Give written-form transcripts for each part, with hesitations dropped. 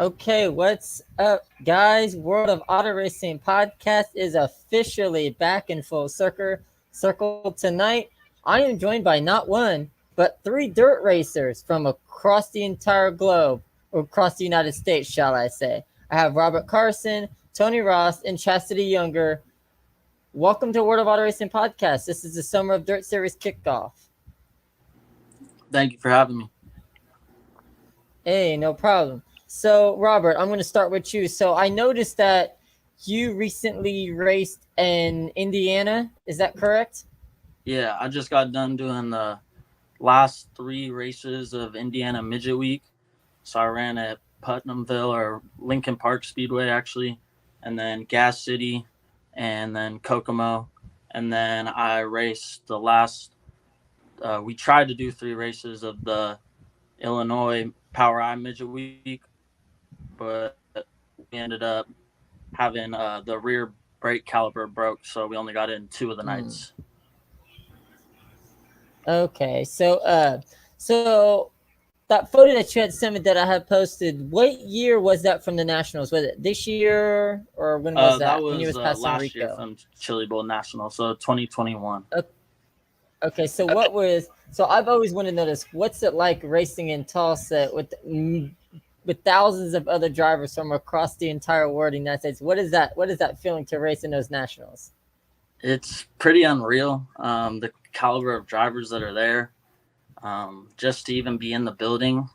Okay, what's up, guys? World of Auto Racing podcast is officially back in full circle tonight. I am joined by not one, but three dirt racers from across the entire globe, or across the United States, shall I say. I have Robert Carson, Tony Rost, and Chasity Younger. Welcome to World of Auto Racing podcast. This is the Summer of Dirt Series kickoff. Thank you for having me. Hey, no problem. So, Robert, I'm going to start with you. So, I noticed that you recently raced in Indiana. Is that correct? Yeah, I just got done doing the last 3 races of Indiana Midget Week. So I ran at Putnamville or Lincoln Park Speedway, actually, and then Gas City, and then Kokomo. And then I raced the last, we tried to do 3 races of the Illinois Power I Midget Week, but we ended up having the rear brake caliper broke, so we only got in 2 of the nights. Okay, so that photo that you had sent me that I had posted, what year was that from the Nationals? Was it this year or when was that? That was, when you was passing last Rico? year from Chili Bowl National, so 2021. Okay, so so I've always wanted to know this. What's it like racing in Tulsa with thousands of other drivers from across the entire world of the United States? What is that feeling to race in those nationals? It's pretty unreal. The caliber of drivers that are there, just to even be in the building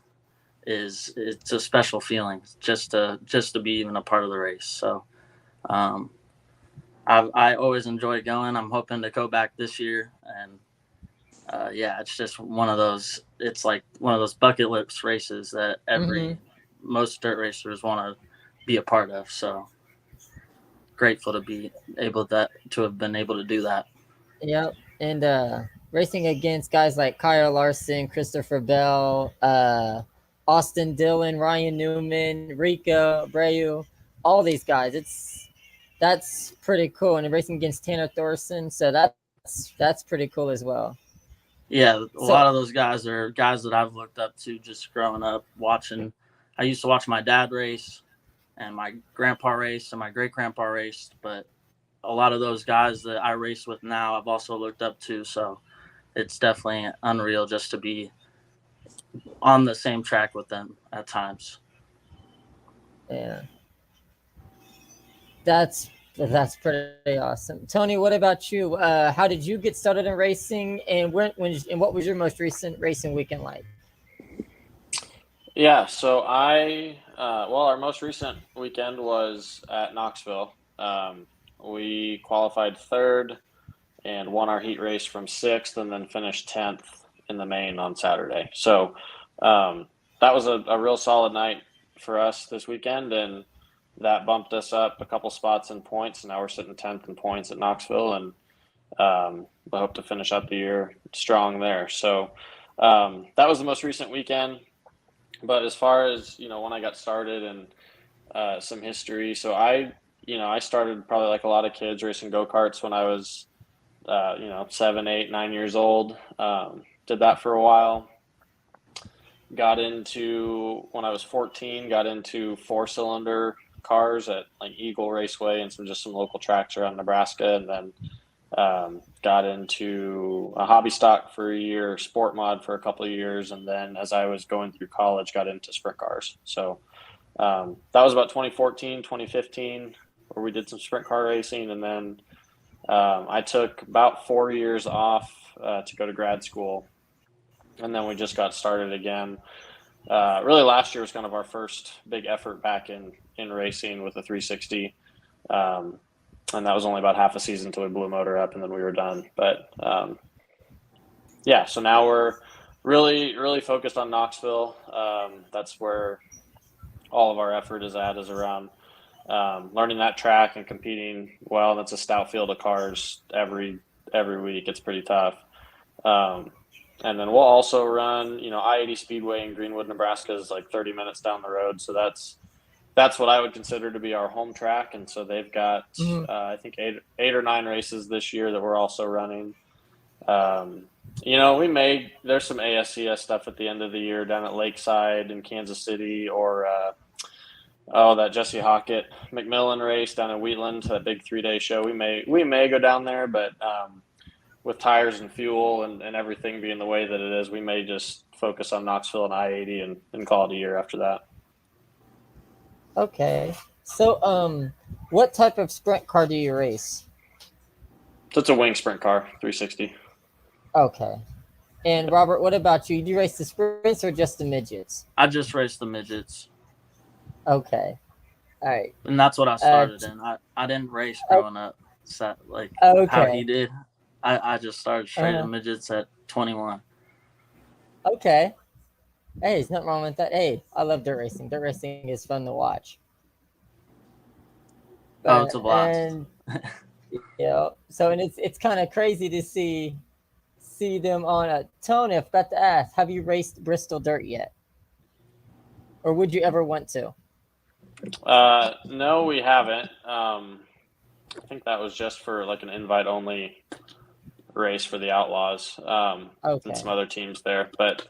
it's a special feeling just to be even a part of the race. So I always enjoy going. I'm hoping to go back this year, and it's just one of those. It's like one of those bucket list races that most dirt racers want to be a part of. So grateful to be to have been able to do that. Yep, and racing against guys like Kyle Larson, Christopher Bell, Austin Dillon, Ryan Newman, Rico Abreu, all these guys. That's pretty cool. And racing against Tanner Thorson, so that's pretty cool as well. Yeah, a lot of those guys are guys that I've looked up to just growing up watching. I used to watch my dad race and my grandpa race and my great grandpa raced, but a lot of those guys that I race with now I've also looked up to. So it's definitely unreal just to be on the same track with them at times. Yeah. That's pretty awesome. Tony, what about you? How did you get started in racing, and what was your most recent racing weekend like? Yeah, so our most recent weekend was at Knoxville. We qualified third and won our heat race from sixth, and then finished 10th in the main on Saturday. So that was a real solid night for us this weekend, and that bumped us up a couple spots in points. Now we're sitting 10th in points at Knoxville, and we hope to finish out the year strong there. So that was the most recent weekend. But as far as, when I got started and some history, so I started probably like a lot of kids racing go-karts when I was, 7, 8, 9 years old. Did that for a while. When I was 14, got into 4-cylinder cars at like Eagle Raceway and some local tracks around Nebraska. And then got into a hobby stock for a year, sport mod for a couple of years, and then as I was going through college, got into sprint cars. So that was about 2014, 2015, where we did some sprint car racing, and then I took about 4 years off to go to grad school, and then we just got started again. Really, last year was kind of our first big effort back in racing with a 360. And that was only about half a season until we blew a motor up, and then we were done. But so now we're really, really focused on Knoxville. That's where all of our effort is around learning that track and competing well. That's a stout field of cars every week. It's pretty tough. And then we'll also run, I-80 Speedway in Greenwood, Nebraska is like 30 minutes down the road. So that's what I would consider to be our home track. And so they've got, I think 8 or 9 races this year that we're also running. There's some ASCS stuff at the end of the year down at Lakeside in Kansas City, or Oh, that Jesse Hockett McMillan race down in Wheatland, that big 3-day show. We may go down there, but with tires and fuel and everything being the way that it is, we may just focus on Knoxville and I-80 and call it a year after that. Okay. So, what type of sprint car do you race? So it's a wing sprint car, 360. Okay. And Robert, what about you? Do you race the sprints or just the midgets? I just raced the midgets. Okay. All right. And that's what I started in. I didn't race growing up, like how he did. I just started straight in midgets at 21. Okay. Hey, there's nothing wrong with that. Hey, I love dirt racing. Dirt racing is fun to watch. Oh, it's a blast. And so and it's kind of crazy to see them on a Tony. I forgot to ask, have you raced Bristol Dirt yet? Or would you ever want to? No, we haven't. I think that was just for like an invite only race for the Outlaws and some other teams there. But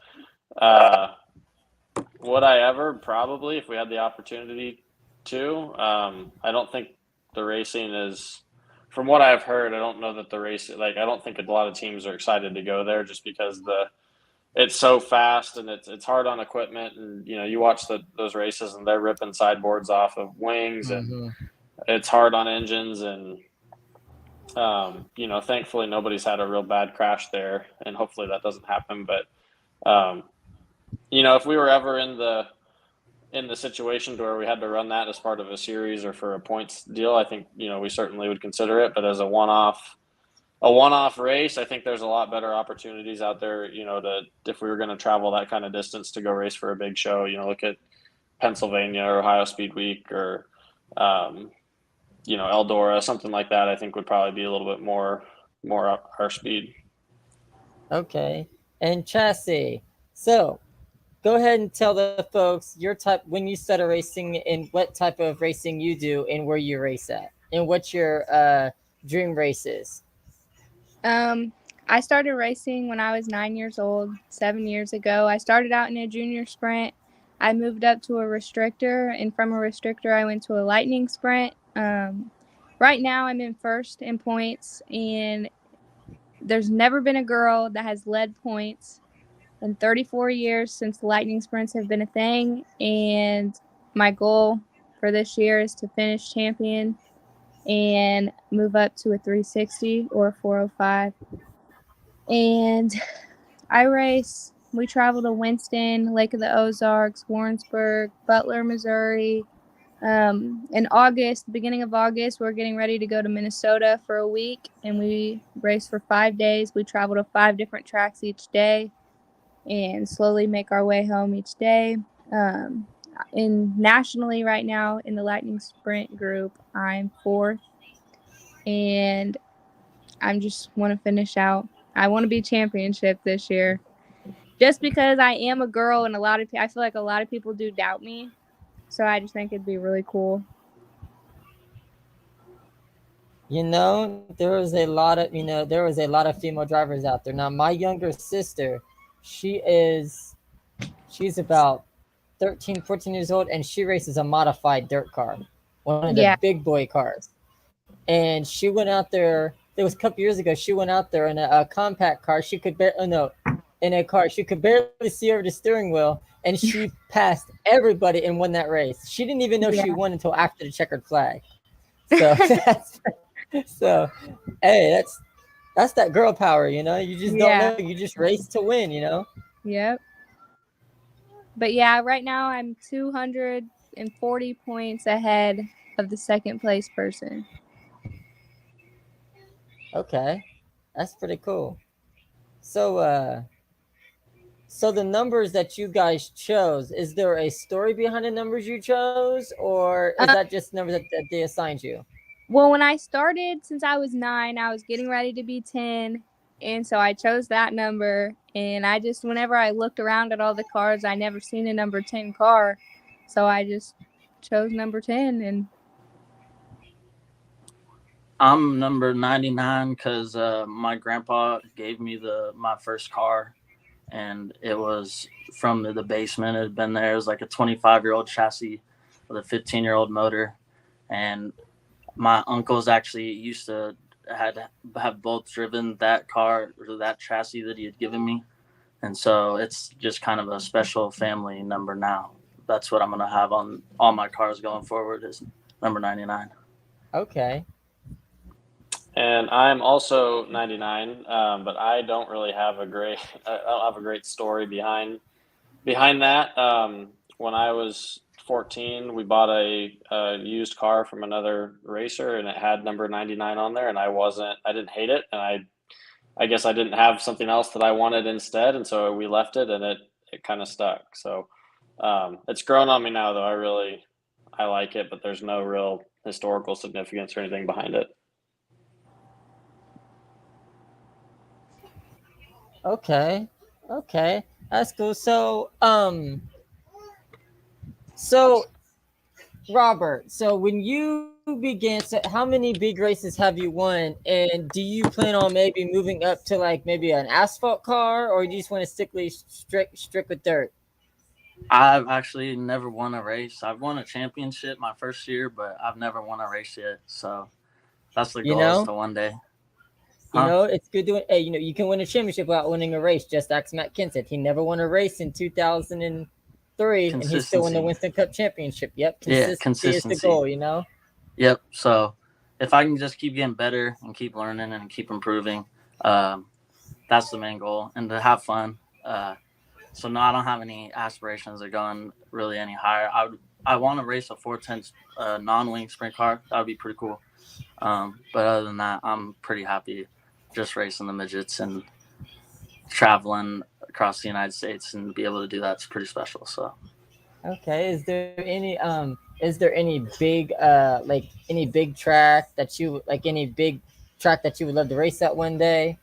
would I ever? Probably, if we had the opportunity to. I don't think the racing is, from what I've heard, I don't know that the race, I don't think a lot of teams are excited to go there just because it's so fast and it's hard on equipment. And, you watch those races and they're ripping sideboards off of wings and it's hard on engines. And, thankfully nobody's had a real bad crash there and hopefully that doesn't happen. But, if we were ever in the situation to where we had to run that as part of a series or for a points deal, I think, we certainly would consider it. But as a one-off race, I think there's a lot better opportunities out there, if we were going to travel that kind of distance to go race for a big show, look at Pennsylvania or Ohio Speed Week or, Eldora, something like that, I think would probably be a little bit more up our speed. Okay. And Chasity. So go ahead and tell the folks your type when you started racing and what type of racing you do and where you race at and what your dream race is. I started racing when I was 9 years old, 7 years ago. I started out in a junior sprint. I moved up to a restrictor, and from a restrictor, I went to a lightning sprint. Right now, I'm in first in points, and there's never been a girl that has led points in 34 years since the lightning sprints have been a thing. And my goal for this year is to finish champion and move up to a 360 or a 405. And we travel to Winston, Lake of the Ozarks, Warrensburg, Butler, Missouri. In August, beginning of August, we're getting ready to go to Minnesota for a week, and we race for 5 days. We travel to 5 different tracks each day and slowly make our way home each day. Nationally right now in the Lightning Sprint group, I'm 4th, and I just want to finish out. I want to be championship this year, just because I am a girl, and I feel like a lot of people do doubt me. So I just think it'd be really cool. There was a lot of female drivers out there. Now, my younger sister, she's about 13, 14 years old, and she races a modified dirt car, one of the big boy cars. And she went out there. It was a couple years ago. She went out there in a compact car. She could in a car. She could barely see over the steering wheel, and she passed everybody and won that race. She didn't even know she won until after the checkered flag. So, hey, that's that girl power, You just don't know. You just race to win, Yep. But right now I'm 240 points ahead of the second place person. Okay, that's pretty cool. So the numbers that you guys chose, is there a story behind the numbers you chose, or is that just numbers that they assigned you? Well, when I started, since I was 9, I was getting ready to be 10, and so I chose that number. And whenever I looked around at all the cars, I never seen a number 10 car, so I just chose number 10. And I'm number 99 because my grandpa gave me my first car, and it was from the basement. It had been there. It was like a 25-year-old chassis with a 15-year-old motor, and my uncles actually used to have both driven that car or that chassis that he had given me, and so it's just kind of a special family number now. That's what I'm gonna have on all my cars going forward is number 99. Okay. And I'm also 99, but I don't really have I don't have a great story behind that. When I was 14, we bought a used car from another racer, and it had number 99 on there, and I didn't hate it, and I guess I didn't have something else that I wanted instead, and so we left it, and it kind of stuck. So it's grown on me now, though. I like it, but there's no real historical significance or anything behind it. Okay. Okay. That's cool. So Robert, so when you began, so how many big races have you won? And do you plan on maybe moving up to like maybe an asphalt car, or do you just want to strictly strict with dirt? I've actually never won a race. I've won a championship my first year, but I've never won a race yet. So that's the You goal is know, to one day. it's good doing. Hey, you can win a championship without winning a race. Just like Matt Kent said, he never won a race in 2003, and he still won the Winston Cup championship. Yep, consistency is the goal. Yep. So if I can just keep getting better and keep learning and keep improving, that's the main goal, and to have fun. So no, I don't have any aspirations of going really any higher. I want to race a 410 non-wing sprint car. That would be pretty cool. But other than that, I'm pretty happy just racing the midgets and traveling across the United States and be able to do that's pretty special. So okay, is there any big any big track that you like any big track that you would love to race at one day?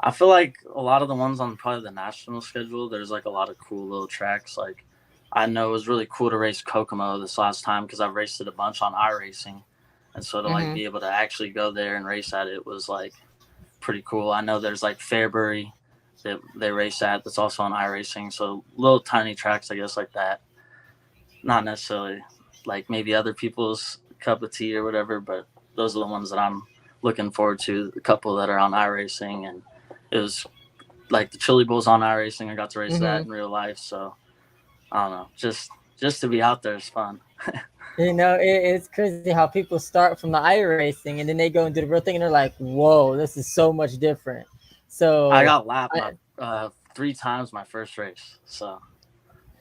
I feel like a lot of the ones on probably the national schedule, there's like a lot of cool little tracks. Like I know it was really cool to race Kokomo this last time because I've raced it a bunch on iRacing, and so to like be able to actually go there and race at it was like pretty cool. I know there's like Fairbury that they race at that's also on iRacing, so little tiny tracks I guess like that. Not necessarily like maybe other people's cup of tea or whatever, but those are the ones that I'm looking forward to. The couple that are on iRacing, and it was like the Chili Bowl's on iRacing. I got to race that in real life, so I don't know. Just to be out there is fun. It's crazy how people start from the iRacing and then they go and do the real thing and they're like, "Whoa, this is so much different." So I got lapped 3 times my first race, so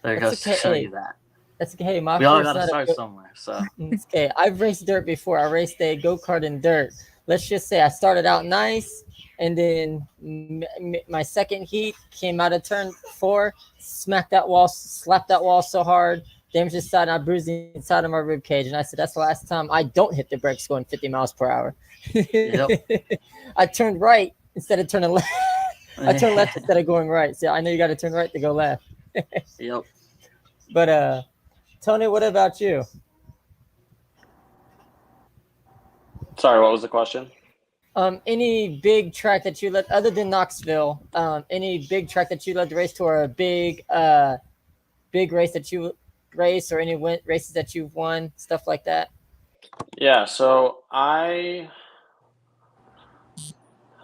there goes to show you that. That's okay. We all got to start somewhere. So it's okay. I've raced dirt before. I raced a go-kart in dirt. Let's just say I started out nice, and then my second heat came out of turn 4, slapped that wall so hard, damaged the side, and I bruised the inside of my rib cage. And I said, that's the last time I don't hit the brakes going 50 miles per hour. Yep. I turned right instead of turning left. I turned left instead of going right. So I know you got to turn right to go left. Yep. But Tony, what about you? Sorry, what was the question? Any big track that you let, other than Knoxville, any big track that you love to race to, or a big race that you race, or any races that you've won, stuff like that? Yeah, so I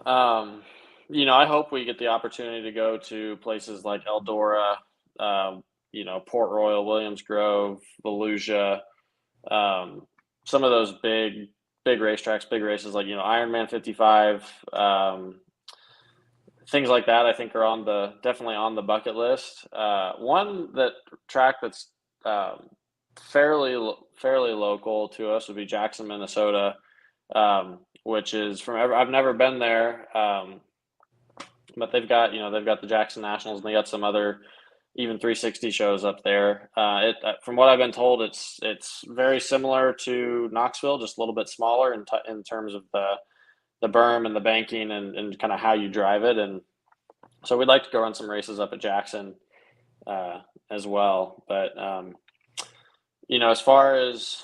hope we get the opportunity to go to places like Eldora, Port Royal, Williams Grove, Volusia, some of those big racetracks, big races like Ironman 55, things like that. I think are definitely on the bucket list. One track that's fairly local to us would be Jackson, Minnesota, which is I've never been there, but they've got the Jackson Nationals, and they got some other even 360 shows up there. From what I've been told, it's very similar to Knoxville, just a little bit smaller in terms of the berm and the banking and kind of how you drive it. And so we'd like to go run some races up at Jackson as well. But as far as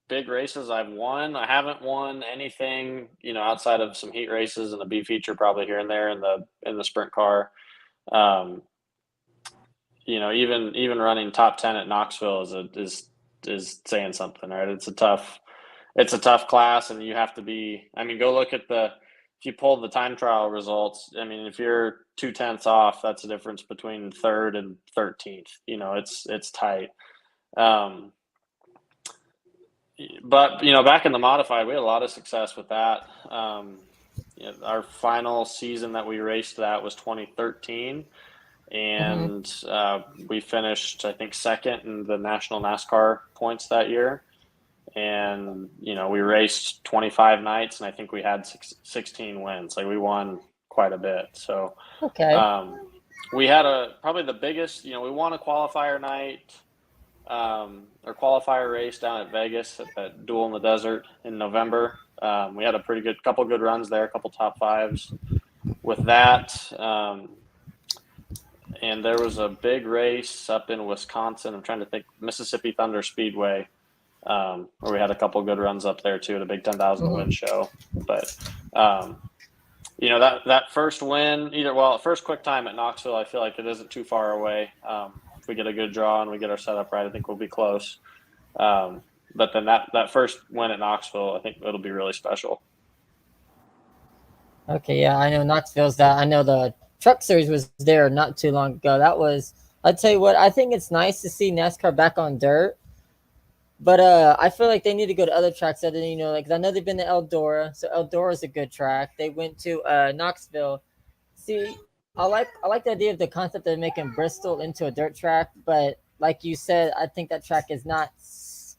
big races I've won, I haven't won anything outside of some heat races and a B feature probably here and there in the sprint car. even running top 10 at Knoxville is saying something, right? It's a tough class, and you have to be. I mean, go look at if you pull the time trial results. I mean, if you're 2/10 off, that's the difference between third and 13th. It's tight. But back in the modified, we had a lot of success with that. Our final season that we raced that was 2013, and we finished, I think, second in the national NASCAR points that year. And we raced 25 nights, and I think we had 16 wins. Like, we won quite a bit. So we had probably the biggest. We won a qualifier night. Our qualifier race down at Vegas at that Duel in the Desert in November. We had a couple good runs there, a couple top fives with that. And there was a big race up in Wisconsin. I'm trying to think, Mississippi Thunder Speedway, where we had a couple good runs up there too, at a big 10,000 win show. But that first win, first quick time at Knoxville, I feel like it isn't too far away. If we get a good draw and we get our setup right, I think we'll be close. But then that first win at Knoxville, I think it'll be really special. Okay, yeah, I know Knoxville's that. I know the Truck Series was there not too long ago. I'd tell you what, I think it's nice to see NASCAR back on dirt. But I feel like they need to go to other tracks other than, like, 'cause I know they've been to Eldora, so Eldora's a good track. They went to Knoxville. See, I like the idea of the concept of making Bristol into a dirt track, but like you said, I think that track is not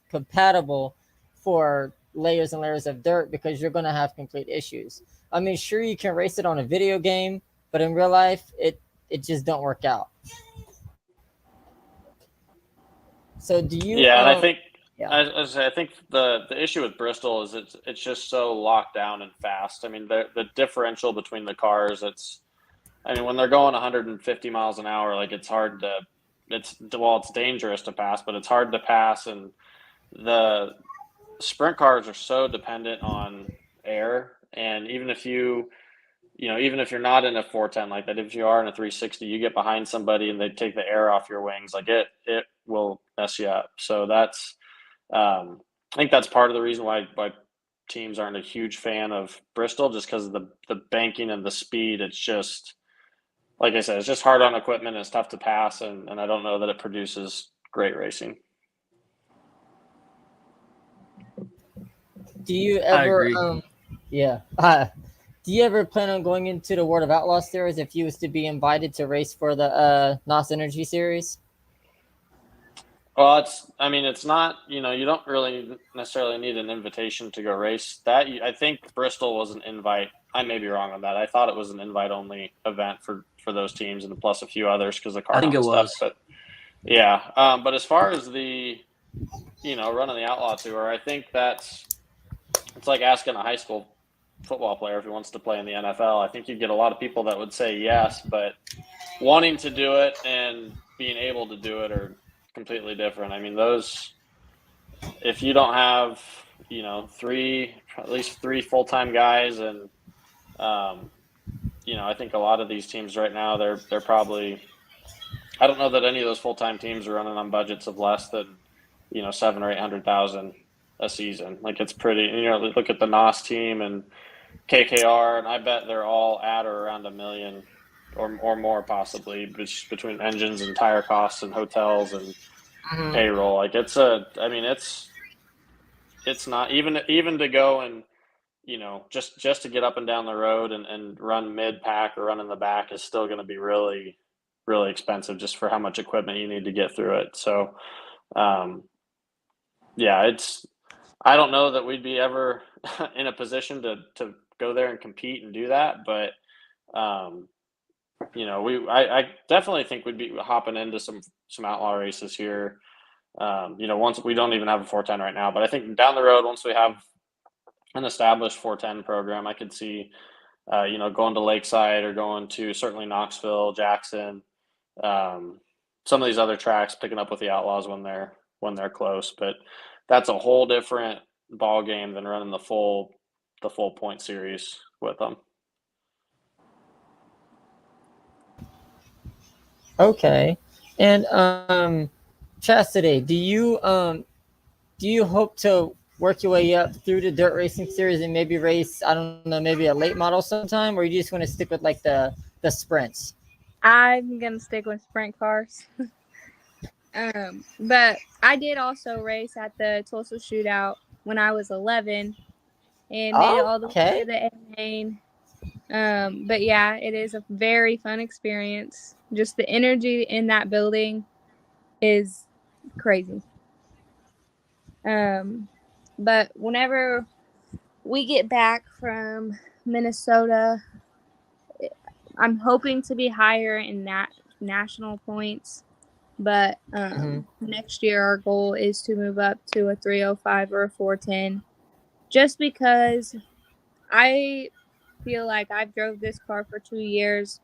compatible for layers and layers of dirt, because you're going to have complete issues. I mean, sure, you can race it on a video game, but in real life, it just don't work out. So do you? Yeah, and I think. Yeah. I think the issue with Bristol is it's just so locked down and fast. I mean, the differential between the cars, when they're going 150 miles an hour, like, it's dangerous to pass, but it's hard to pass. And the sprint cars are so dependent on air. And even if you're not in a 410 like that, if you are in a 360, you get behind somebody and they take the air off your wings, like, it will mess you up. So I think that's part of the reason why teams aren't a huge fan of Bristol, just because of the banking and the speed. It's just, like I said, it's just hard on equipment and it's tough to pass, and I don't know that it produces great racing. Do you ever do you ever plan on going into the World of Outlaws series if you was to be invited to race for the NOS Energy series? Well, it's not, you don't really necessarily need an invitation to go race that. I think Bristol was an invite. I may be wrong on that. I thought it was an invite-only event for those teams, and plus a few others because of car. I think it stuff. was. But yeah, but as far as the, running the Outlaw Tour, I think it's like asking a high school football player if he wants to play in the NFL. I think you'd get a lot of people that would say yes, but wanting to do it and being able to do it are completely different. I mean, if you don't have, at least three full-time guys, and, I think a lot of these teams right now, they're probably, I don't know that any of those full-time teams are running on budgets of less than, $700,000 or $800,000 a season. Like, it's pretty, look at the NOS team and KKR, and I bet they're all at or around $1 million or more, possibly, between engines and tire costs and hotels and payroll. Like, it's not even to go and, just to get up and down the road and run mid-pack or run in the back is still going to be really, really expensive, just for how much equipment you need to get through it. So, I don't know that we'd be ever in a position to go there and compete and do that, but I definitely think we'd be hopping into some outlaw races here. Once we don't even have a 410 right now, but I think down the road, once we have an established 410 program, I could see, going to Lakeside or going to certainly Knoxville, Jackson, some of these other tracks, picking up with the Outlaws when they're close. But that's a whole different ball game than running the full point series with them. Okay. And Chastity, do you hope to work your way up through the dirt racing series and maybe race, I don't know, maybe a late model sometime, or you just want to stick with like the sprints? I'm gonna stick with sprint cars. But I did also race at the Tulsa Shootout when I was 11 and made it Oh, all the way okay. to the A main. But yeah, it is a very fun experience. Just the energy in that building is crazy. But whenever we get back from Minnesota, I'm hoping to be higher in that national points. But next year, our goal is to move up to a 305 or a 410, just because I feel like I've drove this car for 2 years.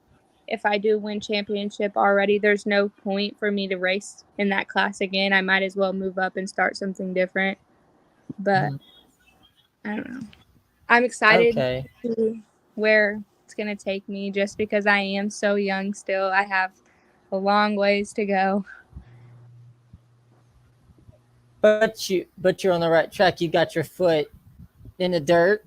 If I do win championship already, there's no point for me to race in that class again. I might as well move up and start something different. But I don't know. I'm excited Okay. to see where it's going to take me just because I am so young still. I have a long ways to go. But you're on the right track. You got your foot in the dirt.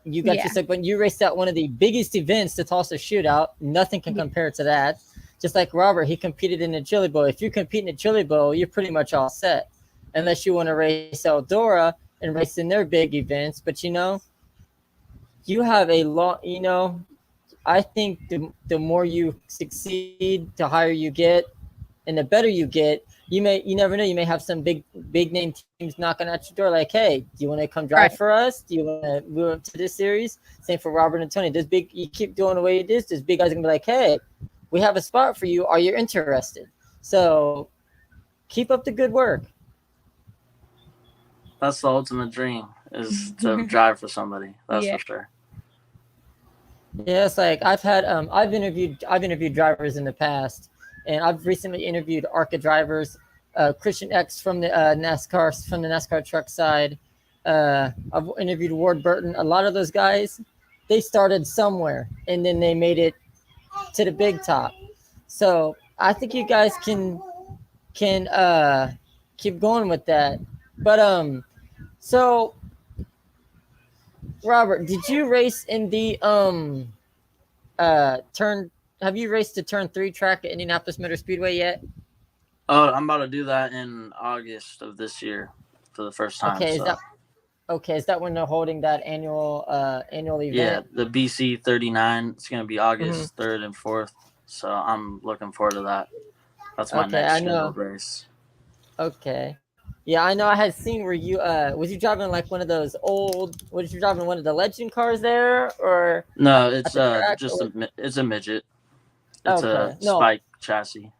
You got Yeah. yourself when you raced out one of the biggest events, the Tulsa Shootout. Nothing can Yeah. compare to that. Just like Robert, he competed in the Chili Bowl. If you compete in the Chili Bowl, you're pretty much all set, unless you want to race Eldora and race in their big events. But you have a long. I think the more you succeed, the higher you get, and the better you get. You never know. You may have some big name teams knocking at your door, like, hey, do you want to come drive Right. for us? Do you want to move up to this series? Same for Robert and Tony. You keep doing the way it is. This big guys are gonna be like, hey, we have a spot for you. Are you interested? So keep up the good work. That's the ultimate dream, is to drive for somebody. That's Yeah. for sure. Yeah, it's like I've interviewed drivers in the past, and I've recently interviewed ARCA drivers, Christian X from the NASCAR truck side. I've interviewed Ward Burton. A lot of those guys, they started somewhere and then they made it to the big top. So I think you guys can keep going with that. But so Robert, did you race in the turn have you raced the turn 3 track at Indianapolis Motor Speedway yet? Oh, I'm about to do that in August of this year for the first time. Okay, So is that when they're holding that annual yeah, event? the BC 39. It's gonna be August 3rd and 4th. So I'm looking forward to that. That's my Okay, next I know. scheduled race. Okay. Yeah, I know I had seen where you was you driving like one of those old was you driving one of the legend cars there or No, at it's the track just or it's a midget. It's a okay. No. spike chassis.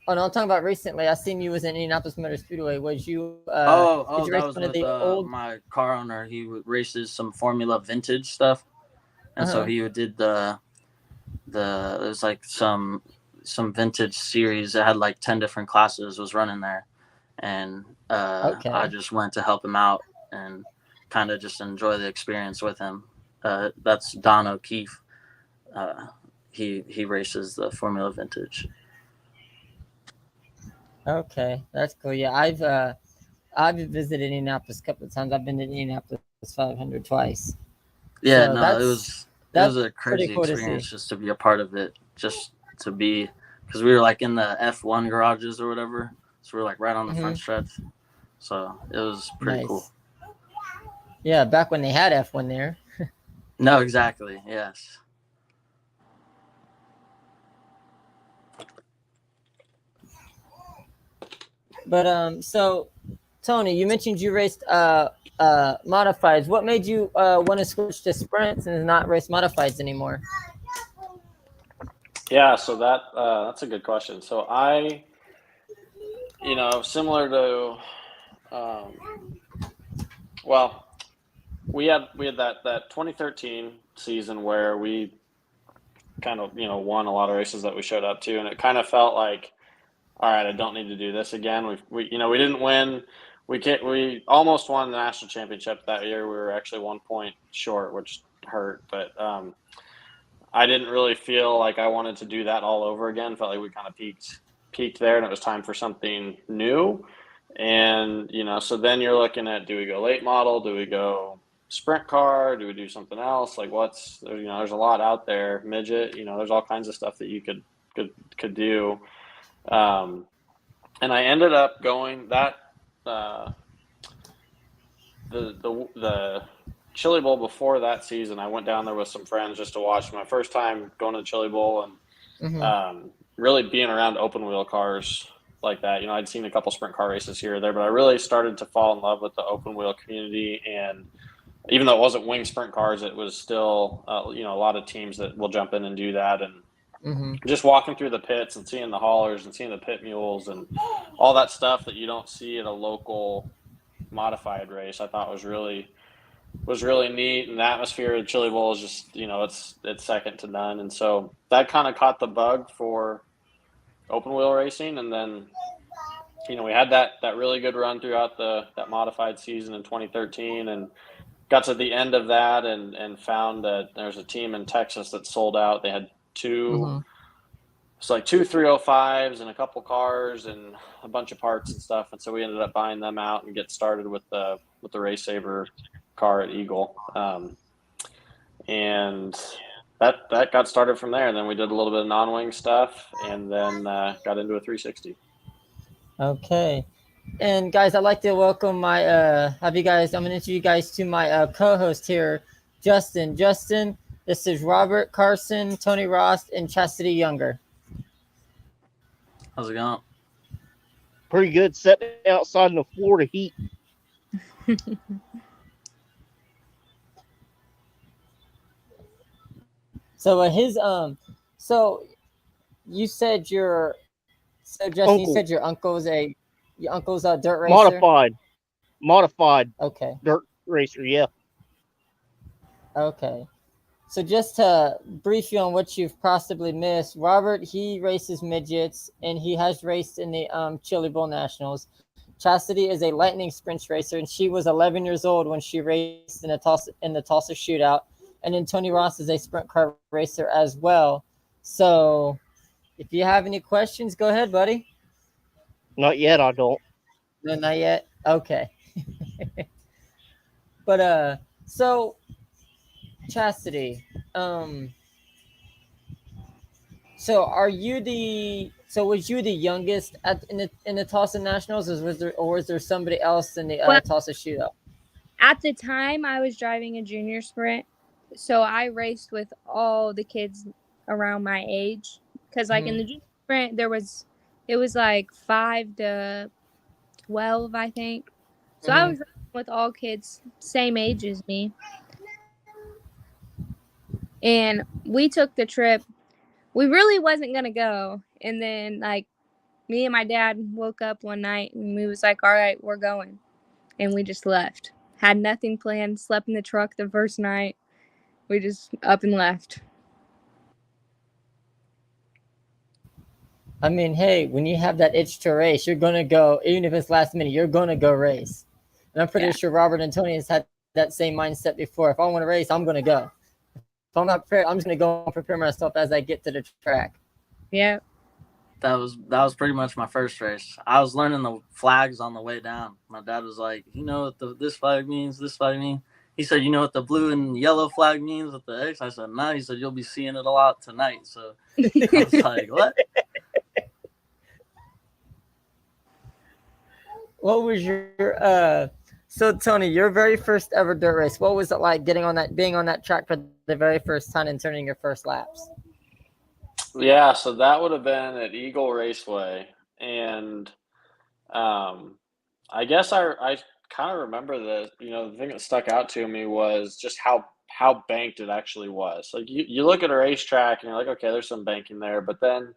Oh no, I'm talking about recently. I seen you was in Indianapolis Motor Speedway. Was you did Oh, you that race was one of with the old my car owner. He races some Formula vintage stuff, and so uh-huh. he did the there's like some vintage series that had like 10 different classes was running there, and I Okay. just went to help him out and kind of just enjoy the experience with him. That's Don O'Keefe. He races the Formula vintage. Okay. That's cool. Yeah, I've visited Indianapolis a couple of times. I've been to Indianapolis 500 twice. So Yeah, no, it was that's a pretty crazy cool to see. experience just to be a part of it, just to be, because we were like in the F1 garages or whatever, so we were like right on the front stretch, so it was pretty cool. Nice. Yeah, back when they had F1 there. No, exactly, yes. But so Tony, you mentioned you raced modifieds. What made you want to switch to sprints and not race modifieds anymore? Yeah, so that's a good question. So similar to, well, we had that 2013 season where we kind of won a lot of races that we showed up to, and it kind of felt like, all right, I don't need to do this again. We didn't win. We almost won the national championship that year. We were actually 1 point short, which hurt, but I didn't really feel like I wanted to do that all over again. Felt like we kind of peaked peaked there and it was time for something new. And, so then you're looking at, do we go late model? Do we go sprint car? Do we do something else? Like there's a lot out there, midget, there's all kinds of stuff that you could do. And I ended up going that, the Chili Bowl before that season, I went down there with some friends just to watch my first time going to the Chili Bowl and really being around open wheel cars like that. I'd seen a couple sprint car races here or there, but I really started to fall in love with the open wheel community. And even though it wasn't wing sprint cars, it was still, a lot of teams that will jump in and do that. And just walking through the pits and seeing the haulers and seeing the pit mules and all that stuff that you don't see at a local modified race, I thought was really neat. And the atmosphere of Chili Bowl is just, it's second to none. And so that kind of caught the bug for open wheel racing. And then, we had that really good run throughout that modified season in 2013 and got to the end of that and found that there's a team in Texas that sold out. They had two 305s and a couple cars and a bunch of parts and stuff. And so we ended up buying them out and get started with the Race Saver car at Eagle. And that got started from there. And then we did a little bit of non-wing stuff and then got into a 360. Okay. And guys, I'd like to welcome I'm going to introduce you guys to my co-host here, Justin. Justin, this is Robert, Carson, Tony Rost, and Chasity Younger. How's it going? Pretty good. Sitting outside in the Florida heat. So so you said Justin, you said your uncle's a dirt racer? Modified Okay. dirt racer, yeah. Okay. So just to brief you on what you've possibly missed, Robert, he races midgets and he has raced in the Chili Bowl Nationals. Chasity is a lightning sprints racer and she was 11 years old when she raced in the Tulsa shootout. And then Tony Rost is a sprint car racer as well. So if you have any questions, go ahead, buddy. Not yet, I don't. No, not yet? Okay. But so Chasity, so was you the youngest in the Tulsa Nationals, or was there somebody else in the Tulsa shootout? At the time, I was driving a junior sprint, so I raced with all the kids around my age. Because in the junior sprint, it was like 5 to 12, I think. So I was racing with all kids same age as me. And we took the trip. We really wasn't going to go. And then, me and my dad woke up one night and we was like, all right, we're going. And we just left. Had nothing planned. Slept in the truck the first night. We just up and left. I mean, hey, when you have that itch to race, you're going to go, even if it's last minute, you're going to go race. And I'm pretty sure Robert and Tony has had that same mindset before. If I want to race, I'm going to go. If I'm not prepared, I'm just going to go and prepare myself as I get to the track. Yeah. That was pretty much my first race. I was learning the flags on the way down. My dad was like, you know what this flag means, this flag means? He said, you know what the blue and yellow flag means with the X? I said, no. He said, you'll be seeing it a lot tonight. So I was like, what? What was your so Tony, your very first ever dirt race, what was it like being on that track for the very first time and turning your first laps? Yeah, so that would have been at Eagle Raceway. And I guess I kind of remember the thing that stuck out to me was just how banked it actually was. Like you look at a racetrack and you're like, okay, there's some banking there, but then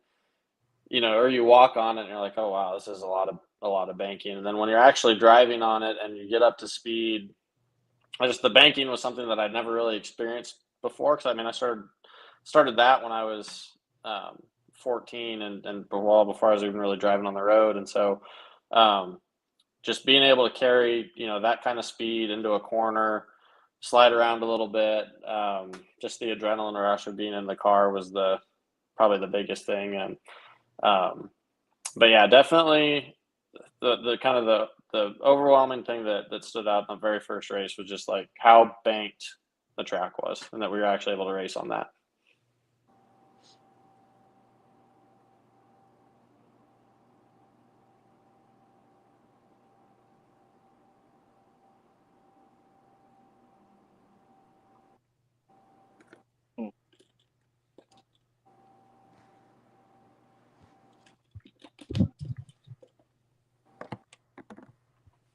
or you walk on it and you're like, oh wow, this is a lot of banking. And then when you're actually driving on it and you get up to speed, the banking was something that I'd never really experienced before. Because I started that when I was 14 and well before I was even really driving on the road. And so just being able to carry that kind of speed into a corner, slide around a little bit, just the adrenaline rush of being in the car was probably the biggest thing. And But yeah, definitely the kind of the overwhelming thing that stood out in the very first race was just like how banked the track was, and that we were actually able to race on that.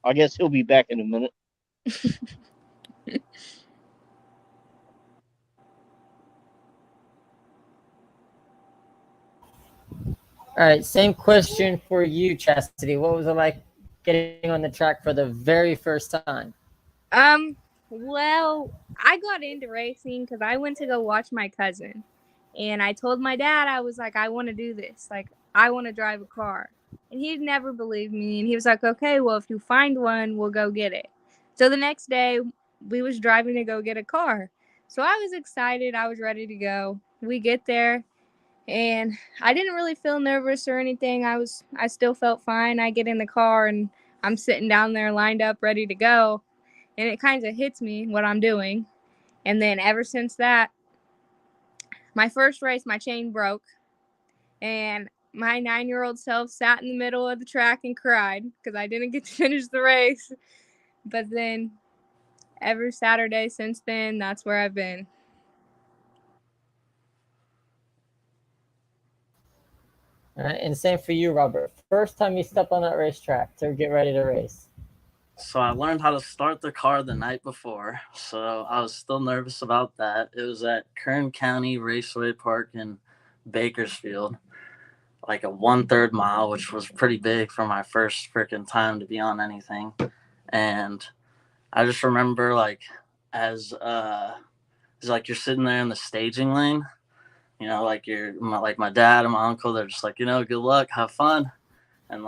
I guess he'll be back in a minute. All right, same question for you, Chastity. What was it like getting on the track for the very first time? Well, I got into racing because I went to go watch my cousin. And I told my dad, I was like, I want to do this. Like, I want to drive a car. And he'd never believed me. And he was like, okay, well, if you find one, we'll go get it. So the next day, we was driving to go get a car. So I was excited. I was ready to go. We get there. And I didn't really feel nervous or anything. I still felt fine. I get in the car and I'm sitting down there lined up, ready to go. And it kind of hits me what I'm doing. And then ever since that, my first race, my chain broke. And my 9-year-old self sat in the middle of the track and cried because I didn't get to finish the race. But then every Saturday since then, that's where I've been. All right, and same for you, Robert. First time you step on that racetrack to get ready to race. So I learned how to start the car the night before, so I was still nervous about that. It was at Kern County Raceway Park in Bakersfield, like a 1/3 mile, which was pretty big for my first freaking time to be on anything. And I just remember as like you're sitting there in the staging lane, like my dad and my uncle, they're just like, good luck, have fun. And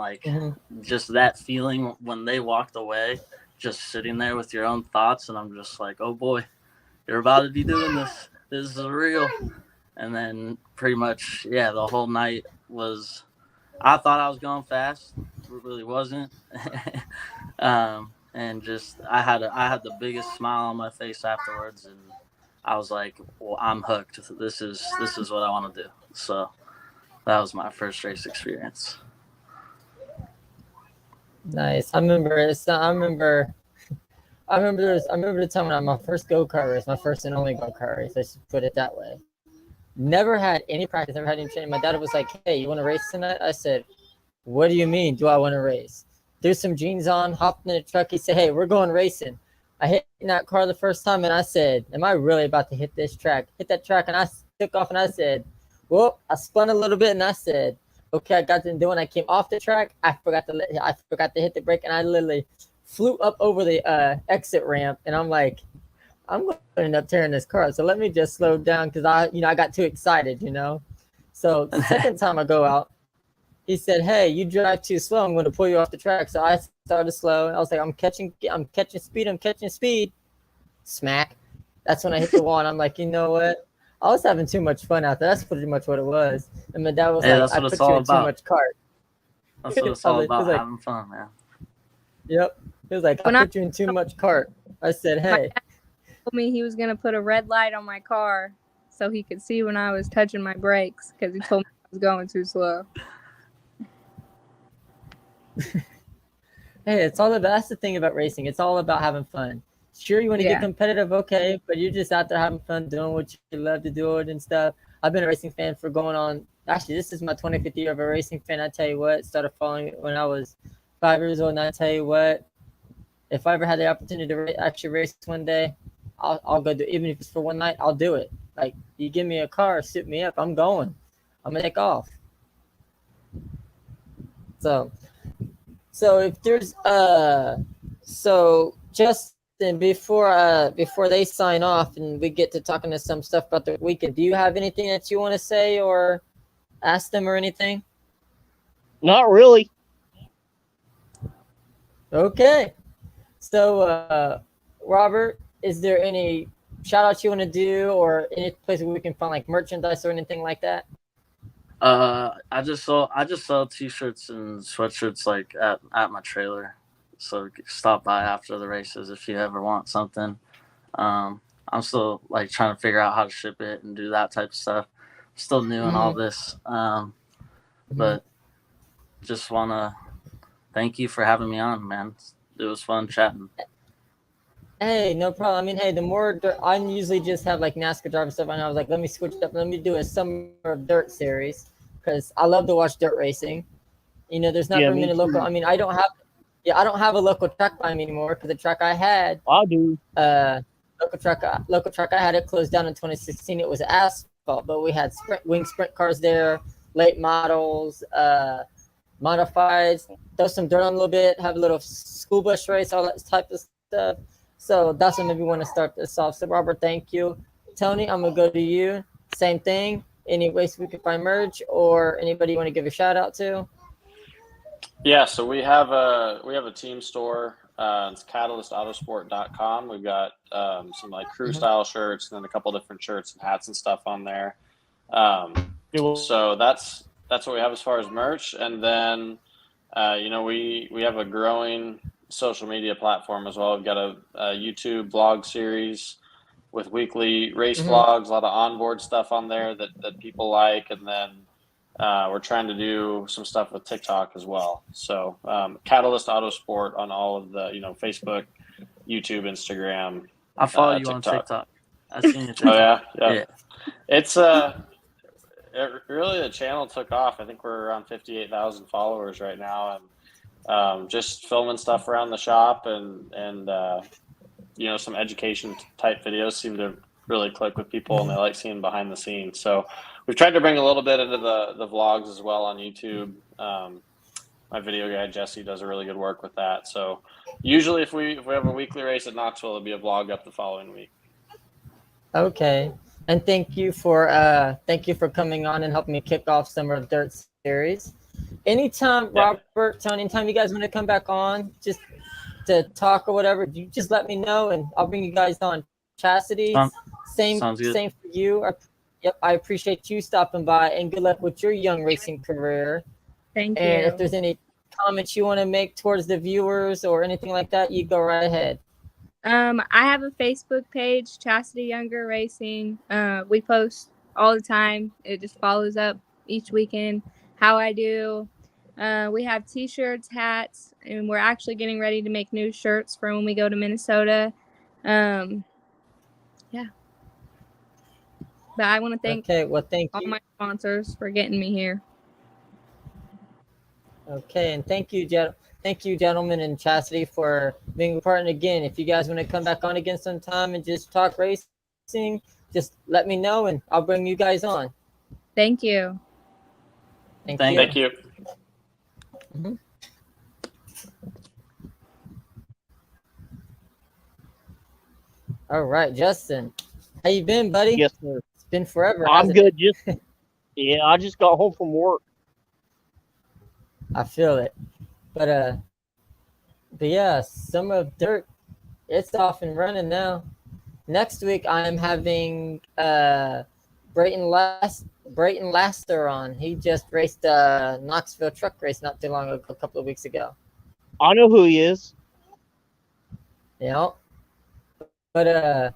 just that feeling when they walked away, just sitting there with your own thoughts. And I'm just like, oh boy, you're about to be doing this. This is real. And then pretty much, yeah, the whole night was, I thought I was going fast. It really wasn't. And just, I had the biggest smile on my face afterwards. And I was like, well, I'm hooked. This is what I want to do. So that was my first race experience. Nice. I remember the time when I my first go-kart race, my first and only go-kart race. I should put it that way. Never had any practice, never had any training. My dad was like, "Hey, you want to race tonight?" I said, "What do you mean? Do I want to race?" Threw some jeans on, hopped in the truck. He said, "Hey, we're going racing." I hit that car the first time, and I said, "Am I really about to hit this track?" Hit that track, and I took off, and I said, "Well," I spun a little bit, and I said, "Okay, I got to do." When I came off the track, I forgot to hit the brake, and I literally flew up over the exit ramp, and I'm like, I'm going to end up tearing this car. So let me just slow down because I got too excited, So the second time I go out, he said, "Hey, you drive too slow. I'm going to pull you off the track." So I started slow. I was like, I'm catching speed. Smack. That's when I hit the wall, and I'm like, you know what? I was having too much fun out there. That's pretty much what it was. And my dad was like, that's I what put it's you all in too about. much cart. That's what it's all about, having fun, man. Yep. He was like, I put you in too much cart. I said, hey. My dad told me he was going to put a red light on my car so he could see when I was touching my brakes because he told me I was going too slow. Hey, that's the thing about racing. It's all about having fun. Sure, you want to get competitive, okay, but you're just out there having fun, doing what you love to do it and stuff. I've been a racing fan for going on, actually, this is my 25th year of a racing fan. I tell you what, started following it when I was 5 years old, and I tell you what, if I ever had the opportunity to actually race one day, I'll go do it. Even if it's for one night, I'll do it. Like, you give me a car, suit me up, I'm going. I'm going to take off. So if there's so Justin, before they sign off and we get to talking to some stuff about the weekend, do you have anything that you want to say or ask them or anything? Not really. Okay. So Robert, is there any shout outs you want to do or any place where we can find like merchandise or anything like that? I just sell t-shirts and sweatshirts like at my trailer. So stop by after the races if you ever want something. I'm still like trying to figure out how to ship it and do that type of stuff. Still new in all this. But just wanna thank you for having me on, man. It was fun chatting. Hey, no problem. I mean, hey, the more dirt, I usually just have like NASCAR driver stuff, and I was like, let me switch it up. Let me do a summer of dirt series because I love to watch dirt racing. You know, there's not Yeah, very me many local. too. I mean, I don't have a local track by me anymore because the track I had, I do. local track I had, it closed down in 2016. It was asphalt, but we had sprint cars there, late models, modifieds, throw some dirt on a little bit, have a little school bus race, all that type of stuff. So that's what made me want to start this off. So Robert, thank you. Tony, I'm gonna go to you. Same thing. Any ways we can find merch or anybody you want to give a shout out to? Yeah, so we have a team store. It's catalystautosport.com. We've got some like crew style shirts and then a couple different shirts and hats and stuff on there. So that's what we have as far as merch. And then we have a growing social media platform as well. We've got a YouTube vlog series with weekly race vlogs, a lot of onboard stuff on there that people like, and then we're trying to do some stuff with TikTok as well. So Catalyst Autosport on all of the Facebook, YouTube, Instagram. I follow you TikTok. on TikTok. I've seen your TikTok. Oh yeah. It's really the channel took off. I think we're around 58,000 followers right now, and just filming stuff around the shop and some education type videos seem to really click with people, and they like seeing behind the scenes. So we've tried to bring a little bit into the vlogs as well on YouTube. My video guy Jesse does a really good work with that. So usually if we have a weekly race at Knoxville, it'll be a vlog up the following week. Okay. And thank you for coming on and helping me kick off Summer of Dirt series. Anytime, Robert, Tony, anytime you guys want to come back on just to talk or whatever, you just let me know and I'll bring you guys on. Chasity, same for you. I appreciate you stopping by and good luck with your young racing career. Thank you. And if there's any comments you want to make towards the viewers or anything like that, you go right ahead. I have a Facebook page, Chasity Younger Racing. We post all the time. It just follows up each weekend how I do. We have t-shirts, hats, and we're actually getting ready to make new shirts for when we go to Minnesota. Yeah. But I want to thank all my sponsors for getting me here. Okay, and thank you, gentlemen, and Chasity for being a part. And again, if you guys want to come back on again sometime and just talk racing, just let me know and I'll bring you guys on. Thank you. Thank you. All right, Justin, how you been, buddy? Yes, sir. It's been forever. I'm good. I just got home from work. I feel it, but yeah, Summer of Dirt, it's off and running now. Next week I'm having Brayton Laster on. He just raced a Knoxville truck race not too long ago, a couple of weeks ago. I know who he is. Yeah. But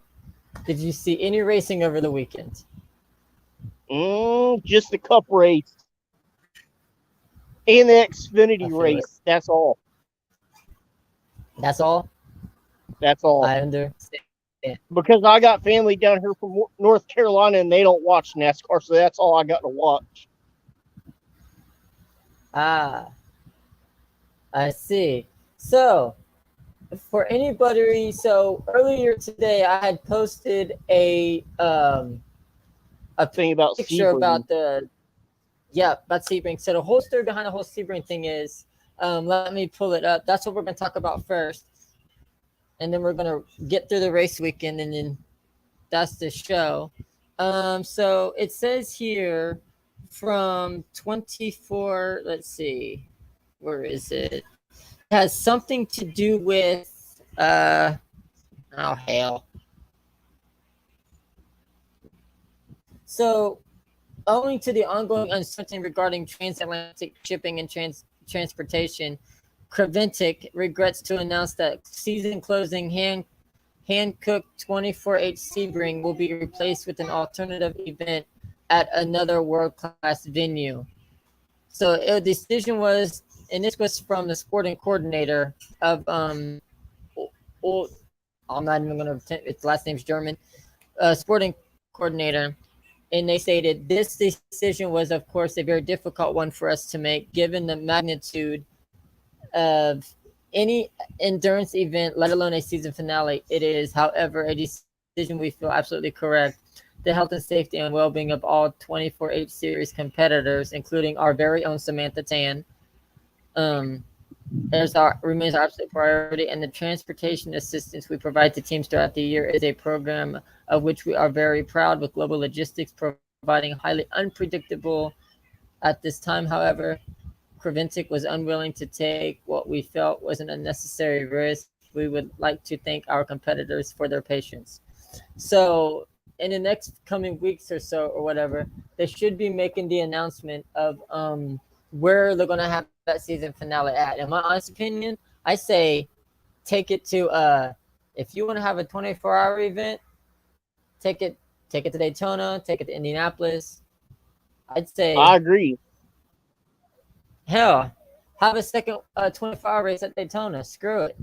did you see any racing over the weekend? Just the Cup race and the Xfinity race. That's all. That's all? That's all. I understand. Because I got family down here from North Carolina and they don't watch NASCAR, so that's all I got to watch. I see. So, for anybody, earlier today I had posted a thing about picture Sebring. about Sebring. So the whole story behind the whole Sebring thing is, let me pull it up. That's what we're going to talk about first. And then we're going to get through the race weekend, and then that's the show. So it says here from 24, let's see, where is it? It has something to do with, oh, hell. So owing to the ongoing uncertainty regarding transatlantic shipping and transportation, Creventic regrets to announce that season-closing hand-cooked 24H Sebring will be replaced with an alternative event at another world-class venue. So the decision was, and this was from the sporting coordinator of I'm not even going to pretend its last name's German, sporting coordinator, and they stated this decision was, of course, a very difficult one for us to make, given the magnitude of any endurance event, let alone a season finale. It is, however, a decision we feel absolutely correct. The health and safety and well-being of all 24H series competitors, including our very own Samantha Tan, remains our absolute priority, and the transportation assistance we provide to teams throughout the year is a program of which we are very proud, with global logistics providing highly unpredictable at this time. However, Creventic was unwilling to take what we felt was an unnecessary risk. We would like to thank our competitors for their patience. So in the next coming weeks or so, or whatever, they should be making the announcement of where they're going to have that season finale at. In my honest opinion, I say take it to if you want to have a 24-hour event, take it to Daytona, take it to Indianapolis. I'd say I agree. Hell, have a second 24-hour race at Daytona. Screw it.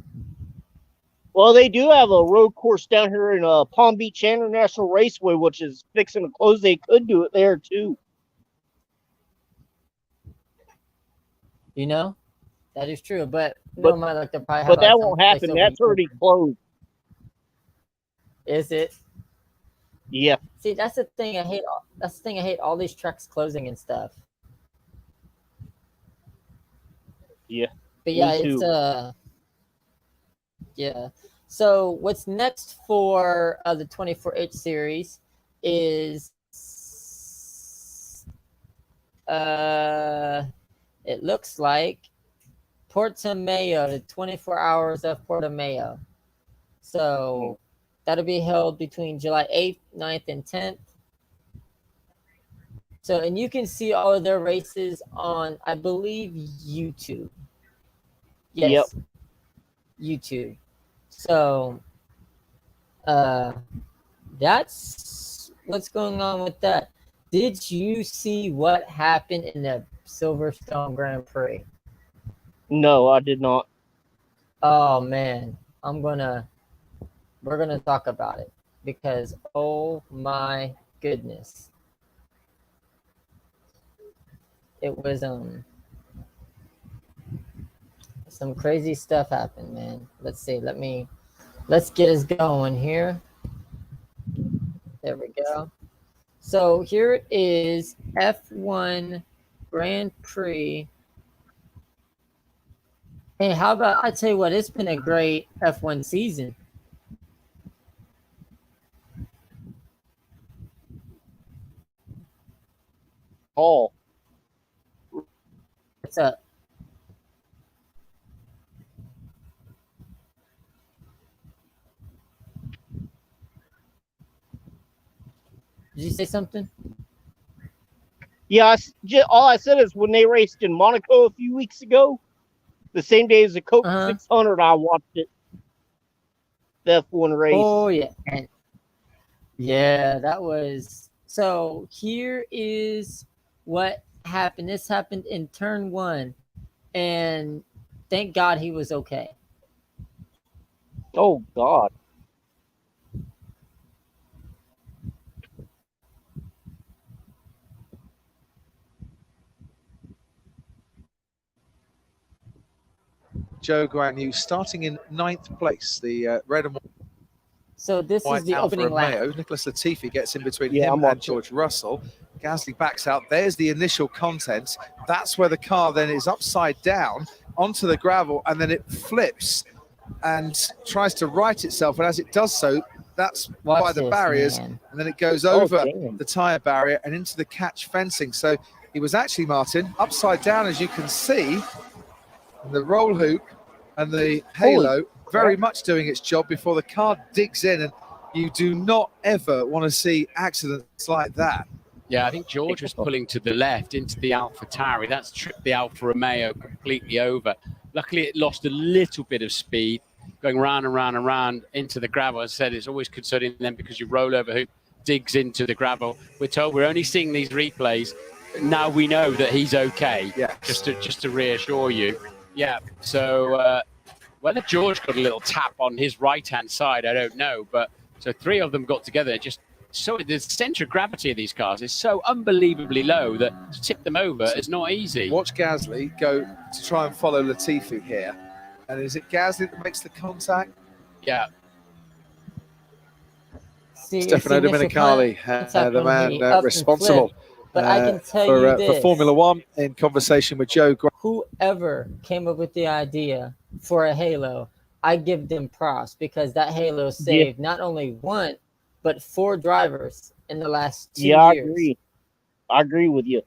Well, they do have a road course down here in Palm Beach International Raceway, which is fixing to close. They could do it there too. You know, that is true. But no matter, like, they'll probably have. But that won't happen. That's already closed. Is it? Yeah. See, that's the thing I hate. That's the thing I hate. All these tracks closing and stuff. Yeah. But yeah, it's yeah. So what's next for the 24H series is it looks like Portimao, the 24 hours of Portimao. So that'll be held between July 8th, 9th, and 10th. So, and you can see all of their races on, I believe, YouTube. Yes. Yep. YouTube. So, that's what's going on with that. Did you see what happened in the Silverstone Grand Prix? No, I did not. Oh man, we're gonna talk about it because oh my goodness, it was some crazy stuff happened, man. Let's see. Let's get us going here. There we go. So here it is, F1 Grand Prix. Hey, how about I tell you what? It's been a great F1 season. Oh. What's up? Did you say something? Yeah, all I said is when they raced in Monaco a few weeks ago, the same day as the Coke 600, I watched it. The F1 race. Oh, yeah. And yeah, that was... So here is what happened. This happened in turn 1. And thank God he was okay. Oh, God. Joe Guanyu starting in 9th place, the red and white. So this is the opening lap. Nicholas Latifi gets in between him and George Russell. Gasly backs out. There's the initial content. That's where the car then is upside down onto the gravel, and then it flips and tries to right itself. And as it does so, that's by the barriers, and then it goes over the tyre barrier and into the catch fencing. So he was actually, Martin, upside down, as you can see. The roll hoop and the halo very much doing its job before the car digs in, and you do not ever want to see accidents like that. Yeah, I think George was pulling to the left into the Alpha Tauri. That's tripped the Alfa Romeo completely over. Luckily, it lost a little bit of speed going round and round and round into the gravel. As I said, it's always concerning them because you roll over who digs into the gravel. We're told we're only seeing these replays. Now we know that he's okay. Yeah. Just to reassure you. Yeah. So whether George got a little tap on his right-hand side, I don't know. But so three of them got together. So the center of gravity of these cars is so unbelievably low that to tip them over is not easy. Watch Gasly go to try and follow Latifi here. And is it Gasly that makes the contact? Yeah. Stefano Domenicali, the man responsible but I can tell you this, for Formula One, in conversation with Joe. Whoever came up with the idea for a halo, I give them props because that halo saved not only one, but 4 drivers in the last 2 years. I agree with you.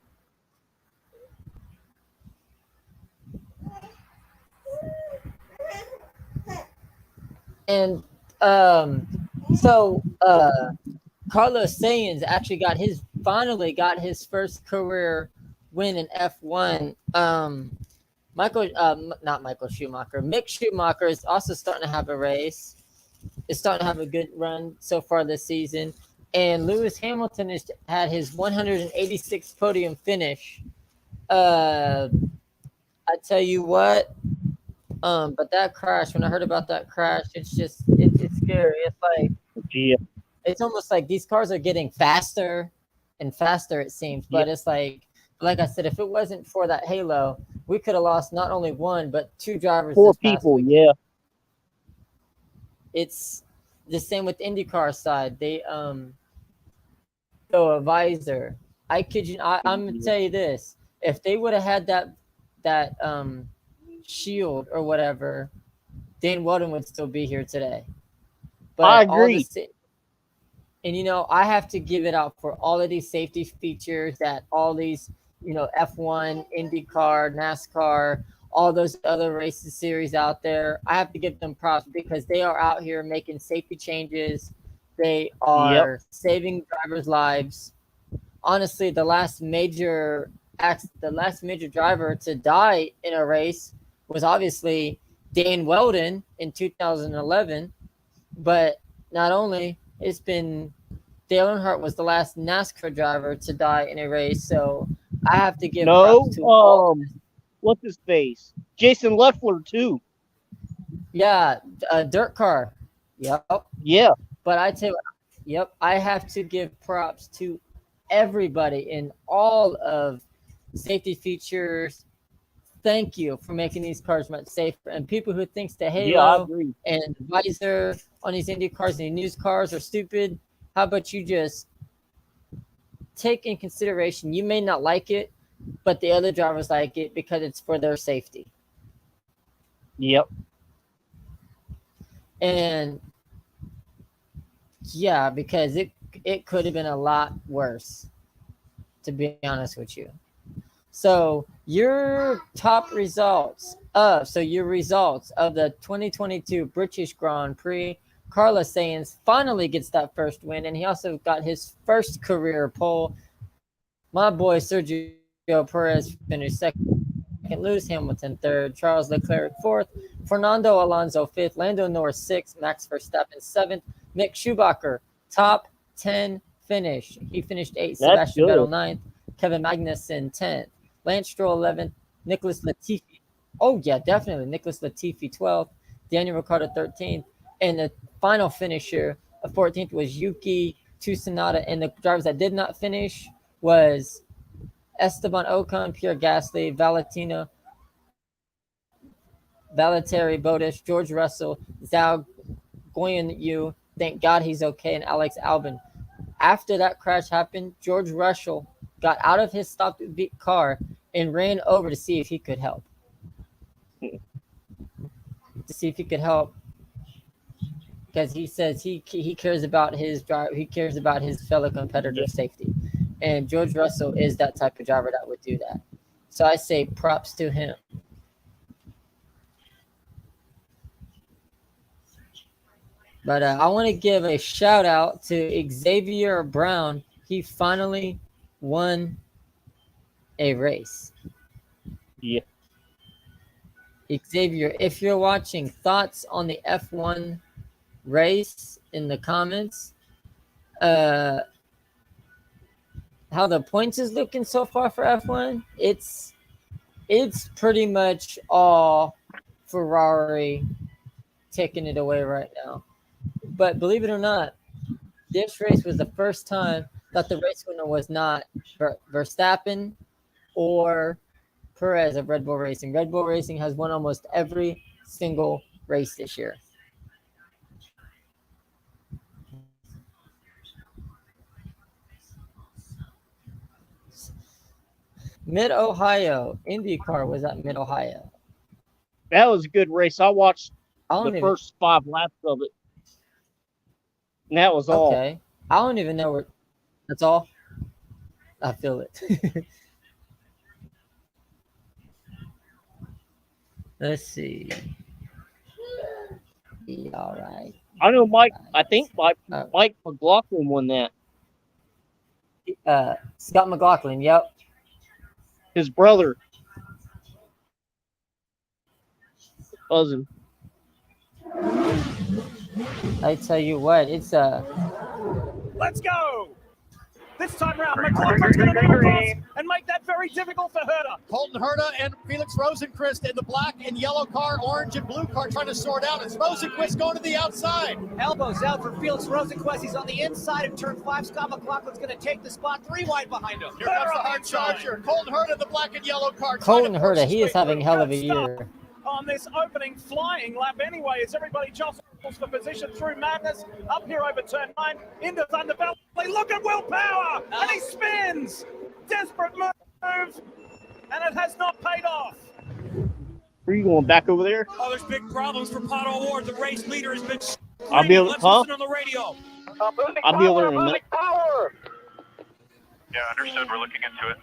And Carlos Sainz actually finally got his first career win in F1. Mick Schumacher is also starting to have a race. Is starting to have a good run so far this season. And Lewis Hamilton has had his 186th podium finish. I tell you what, but that crash, when I heard about that crash, it's scary. It's like, it's almost like these cars are getting faster and faster, it seems. But it's like I said, if it wasn't for that halo, we could have lost not only 1, but 2 drivers. 4 people, It's the same with IndyCar side. They throw a visor. I kid you. I'm gonna tell you this: if they would have had that shield or whatever, Dan Weldon would still be here today. But I agree. And I have to give it out for all of these safety features that all these F1, IndyCar, NASCAR, all those other races series out there. I have to give them props because they are out here making safety changes. They are saving drivers' lives. Honestly, the last major driver to die in a race was obviously Dan Weldon in 2011. But not only, it's been Dale Earnhardt was the last NASCAR driver to die in a race. So I have to give props to what's his face? Jason Leffler too. Yeah, dirt car. Yep. Yeah. But I tell you, I have to give props to everybody in all of safety features. Thank you for making these cars much safer. And people who thinks the halo and visor on these Indy cars and these cars are stupid, how about you just take in consideration, you may not like it, but the other drivers like it because it's for their safety. Yep. And because it could have been a lot worse, to be honest with you. So your results of the 2022 British Grand Prix, Carlos Sainz finally gets that first win, and he also got his first career pole. My boy Sergio Perez finished second, Lewis Hamilton third, Charles Leclerc fourth, Fernando Alonso fifth, Lando Norris sixth, Max Verstappen seventh, Mick Schumacher top 10 finish. He finished 8th, Sebastian Vettel 9th, Kevin Magnussen 10th, Lance Stroll 11th, Nicholas Latifi. Oh yeah, definitely Nicholas Latifi 12th, Daniel Ricciardo 13th, and the final finisher of 14th was Yuki Tsunoda. And the drivers that did not finish was Esteban Ocon, Pierre Gasly, Valtteri Bottas, George Russell, Zhou Guanyu, thank God he's okay, and Alex Albon. After that crash happened, George Russell got out of his stopped car and ran over to see if he could help. Because he says he cares about his driver, he cares about his fellow competitor's safety. And George Russell is that type of driver that would do that. So I say props to him. But I want to give a shout out to Xavier Brown. He finally won a race. Yeah. Xavier, if you're watching, thoughts on the F1 race in the comments. How the points is looking so far for F1? It's pretty much all Ferrari taking it away right now. But believe it or not, this race was the first time that the race winner was not Verstappen or Perez of Red Bull Racing. Red Bull Racing has won almost every single race this year. Mid-Ohio. IndyCar was at Mid-Ohio. That was a good race. I watched the first 5 laps of it. And that was all. Okay. I don't even know where. That's all? I feel it. Let's see. Yeah, all right. I know Mike. I think Mike McLaughlin won that. Scott McLaughlin. Yep. His brother. Cousin. I tell you what, it's Let's go! This time round, McLaughlin's going to move across and make that very difficult for Herta. Colton Herta and Felix Rosenqvist in the black and yellow car, orange and blue car trying to sort out. It's Rosenqvist going to the outside. Elbows out for Felix Rosenqvist. He's on the inside of turn 5. Scott McLaughlin's going to take the spot 3 wide behind him. Here comes the hard charger. Colton Herta in the black and yellow car. Colton Herta. He is having hell of a year. On this opening flying lap anyway, as everybody jostles for position through madness, up here over turn 9, into Thunder Valley. Look at Will Power, and he spins. Desperate move, and it has not paid off. Are you going back over there? Oh, there's big problems for Pato Ward. The race leader has been I'll be able, Let's listen on the radio. I'll be able to remember. Yeah, understood. We're looking into it.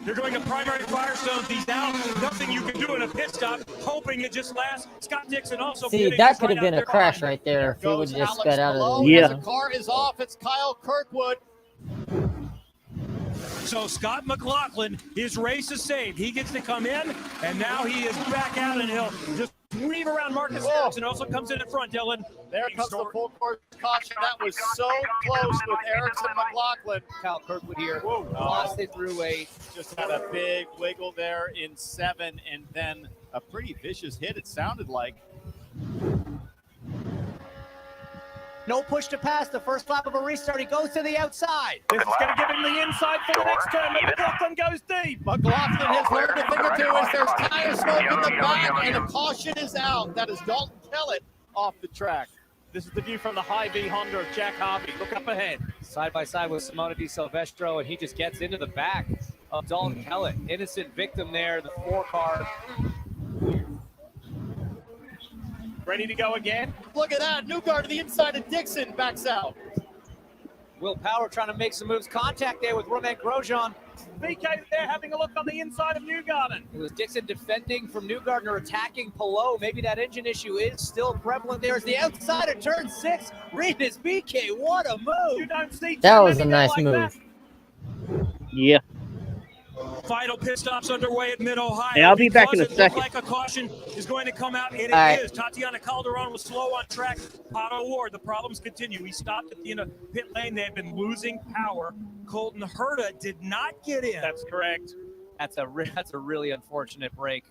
You're going to primary Firestone. He's down. Nothing you can do in a pit stop. Hoping it just lasts. Scott Dixon also. See, that could have been a crash right there if he would have just sped out of the. Yeah. The car is off. It's Kyle Kirkwood. So Scott McLaughlin, his race is saved. He gets to come in, and now he is back out, and he'll just weave around Marcus Ericsson. Also comes in front, Dylan. There comes the full course caution. That was so close with Ericsson McLaughlin. Kyle Kirkwood here. Lost it through 8. Just had a big wiggle there in 7, and then a pretty vicious hit, it sounded like. No push to pass. The first lap of a restart. He goes to the outside. This is going to give him the inside for the next turn. McLaughlin goes deep. McLaughlin has learned a thing or two as there's tire smoke in the back, and a caution is out. That is Dalton Kellett off the track. This is the view from the Hy-Vee Honda of Jack Harvey. Look up ahead. Side by side with Simona Di Silvestro, and he just gets into the back of Dalton Kellett. Innocent victim there, the 4 car. Ready to go again. Look at that. Newgarden to the inside of Dixon backs out. Will Power trying to make some moves. Contact there with Romain Grosjean. VK there having a look on the inside of Newgarden. It was Dixon defending from Newgarden or attacking Palou. Maybe that engine issue is still prevalent. There's the outside of turn 6. Reedus VK, what a move. You don't see that was a nice move. That. Yeah. Final pit stops underway at Mid-Ohio. Yeah, I'll be back in a second. Like a caution is going to come out, and it is. Tatiana Calderon was slow on track. Pato Ward, the problems continue. He stopped at the end of pit lane. They have been losing power. Colton Herta did not get in. That's correct. That's a really unfortunate break.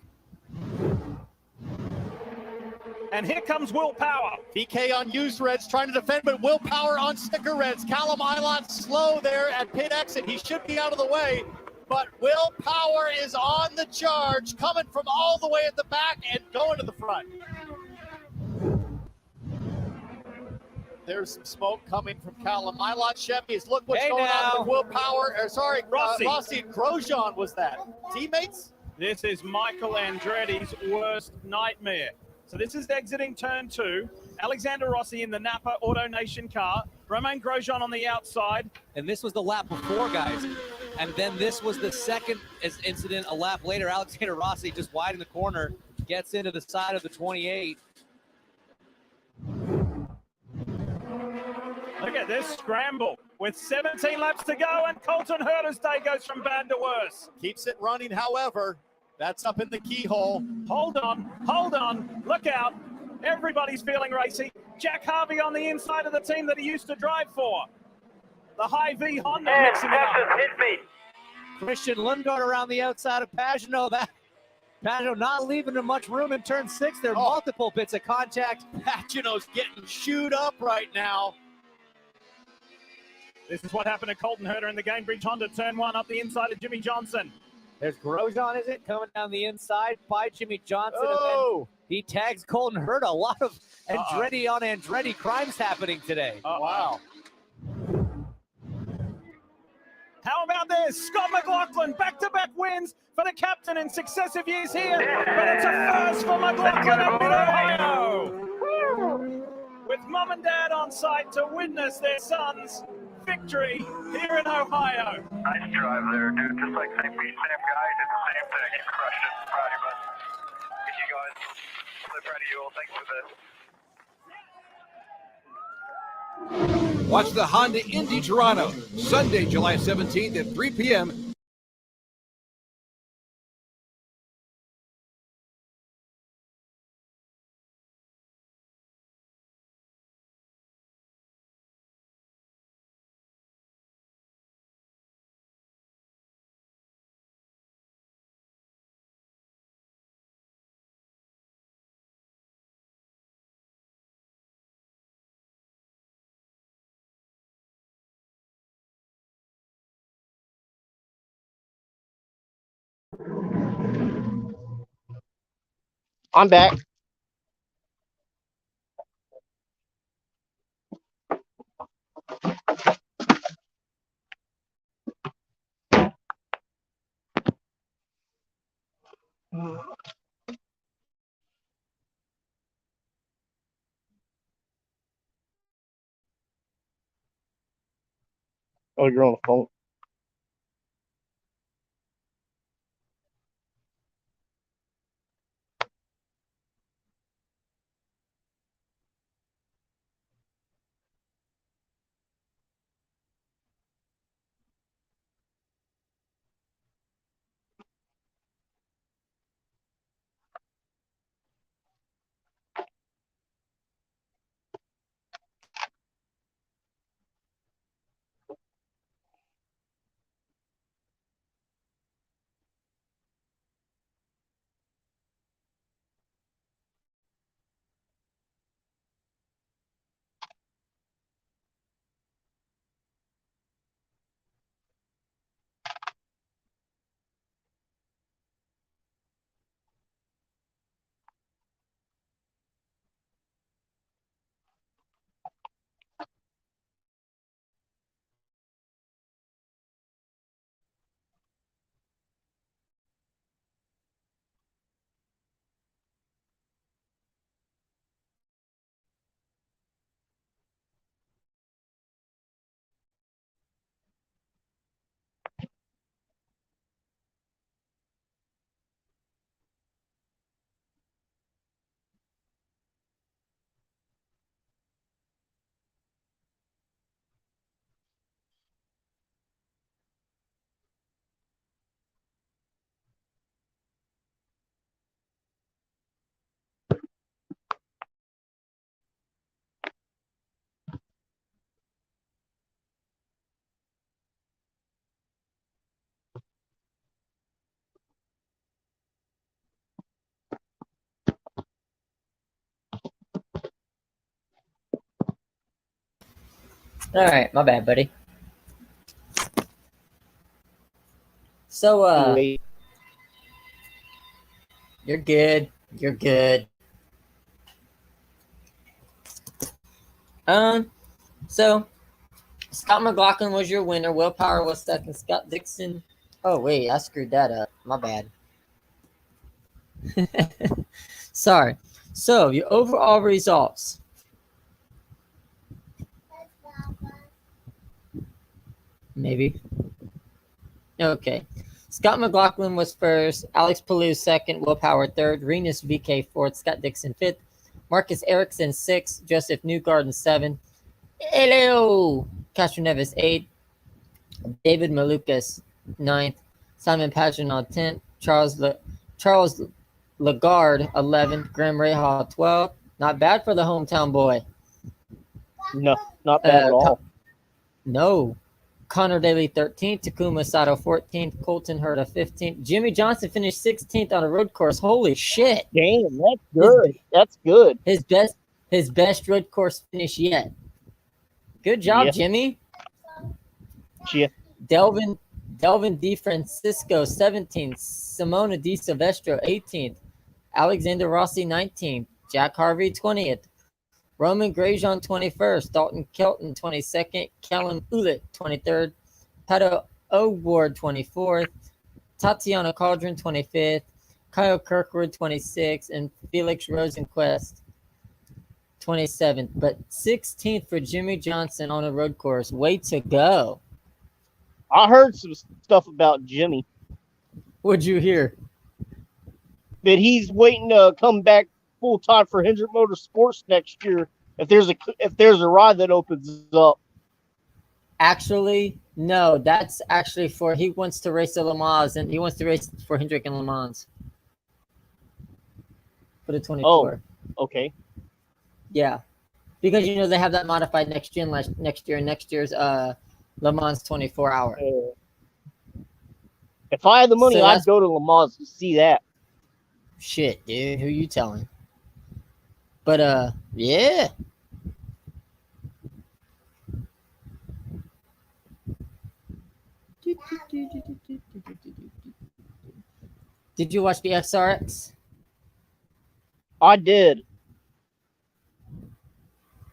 And here comes Will Power. VK on used reds trying to defend, but Will Power on sticker reds. Callum Ilott slow there at pit exit. He should be out of the way. But Will Power is on the charge, coming from all the way at the back and going to the front. There's some smoke coming from Callum Ilott. Chevys, look what's going on with Will Power. Rossi and Grosjean was that. Teammates? This is Michael Andretti's worst nightmare. So this is exiting turn 2. Alexander Rossi in the Napa Auto Nation car. Romain Grosjean on the outside. And this was the lap before, guys. And then this was the second incident a lap later. Alexander Rossi just wide in the corner, gets into the side of the 28. Look at this scramble. with 17 laps to go, and Colton Herter's day goes from bad to worse. Keeps it running, however. That's up in the keyhole. Hold on, look out. Everybody's feeling racy. Jack Harvey on the inside of the team that he used to drive for. The Hy-V Honda mixing it up. Hit me. Christian Lundgaard around the outside of Pagano. Pagano not leaving him much room in turn 6. There are multiple bits of contact. Pagano's getting chewed up right now. This is what happened to Colton Herter in the Gamebridge Honda turn 1 up the inside of Jimmy Johnson. There's Grosjean, is it? Coming down the inside by Jimmy Johnson. Oh! And then he tags Colton Herter. A lot of Andretti on Andretti crimes happening today. Wow. How about this? Scott McLaughlin, back-to-back wins for the captain in successive years here. But it's a first for McLaughlin up in Ohio. With mum and dad on site to witness their son's victory here in Ohio. Nice drive there, dude. Just like same guy did the same thing. He crushed it. Proud of you, bud. Thank you guys. Really proud of you all. Thanks for this. Watch the Honda Indy Toronto, Sunday, July 17th at 3 p.m. I'm back. Oh, you're on the phone. All right, my bad, buddy. So, you're good. You're good. So Scott McLaughlin was your winner. Will Power was second. Scott Dixon. Oh wait, I screwed that up. My bad. Sorry. So your overall results. Maybe. Okay. Scott McLaughlin was first. Alex Palou second. Will Power third. Renus VK fourth. Scott Dixon fifth. Marcus Erickson sixth. Joseph Newgarden seventh. Hello. Castroneves 8th, David Malukas 9th, Simon Pagenaud 10th, Charles Lagarde 11th, Graham Rahal 12th. Not bad for the hometown boy. No, not bad at all. No. Connor Daly 13th, Takuma Sato 14th, Colton Herta 15th. Jimmy Johnson finished 16th on a road course. Holy shit. Damn, that's good. That's good. His best road course finish yet. Good job, Jimmy. Yeah. Delvin DeFrancisco 17th, Simona Di Silvestro 18th, Alexander Rossi 19th, Jack Harvey 20th, Roman Grosjean 21st, Dalton Kelton 22nd, Callum Ulick 23rd, Pato O'Ward 24th, Tatiana Cauldron 25th, Kyle Kirkwood 26th, and Felix Rosenquist 27th. But 16th for Jimmy Johnson on a road course. Way to go. I heard some stuff about Jimmy. What'd you hear? That he's waiting to come back full time for Hendrick Motorsports next year if there's a ride that opens up. Actually, no. That's actually for he wants to race at Le Mans, and he wants to race for Hendrick and Le Mans for the 24. Oh, okay. Yeah, because they have that modified next year, and next year's Le Mans 24 hour. If I had the money, I'd go to Le Mans to see that. Shit, dude, who you telling? But yeah. Did you watch the SRX? I did.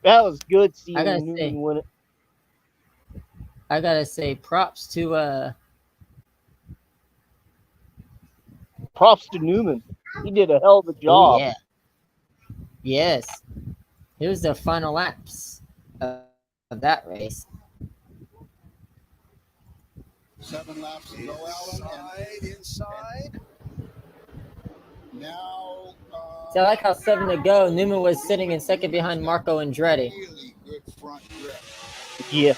That was good seeing Newman win it. I gotta say, props to Newman. He did a hell of a job. Oh, yeah. Yes. Here's the final laps of that race. 7 laps to go, Alan. Inside. Now. So I like how 7 to go. Newman was sitting in second behind Marco Andretti. Really good front grip. Yeah.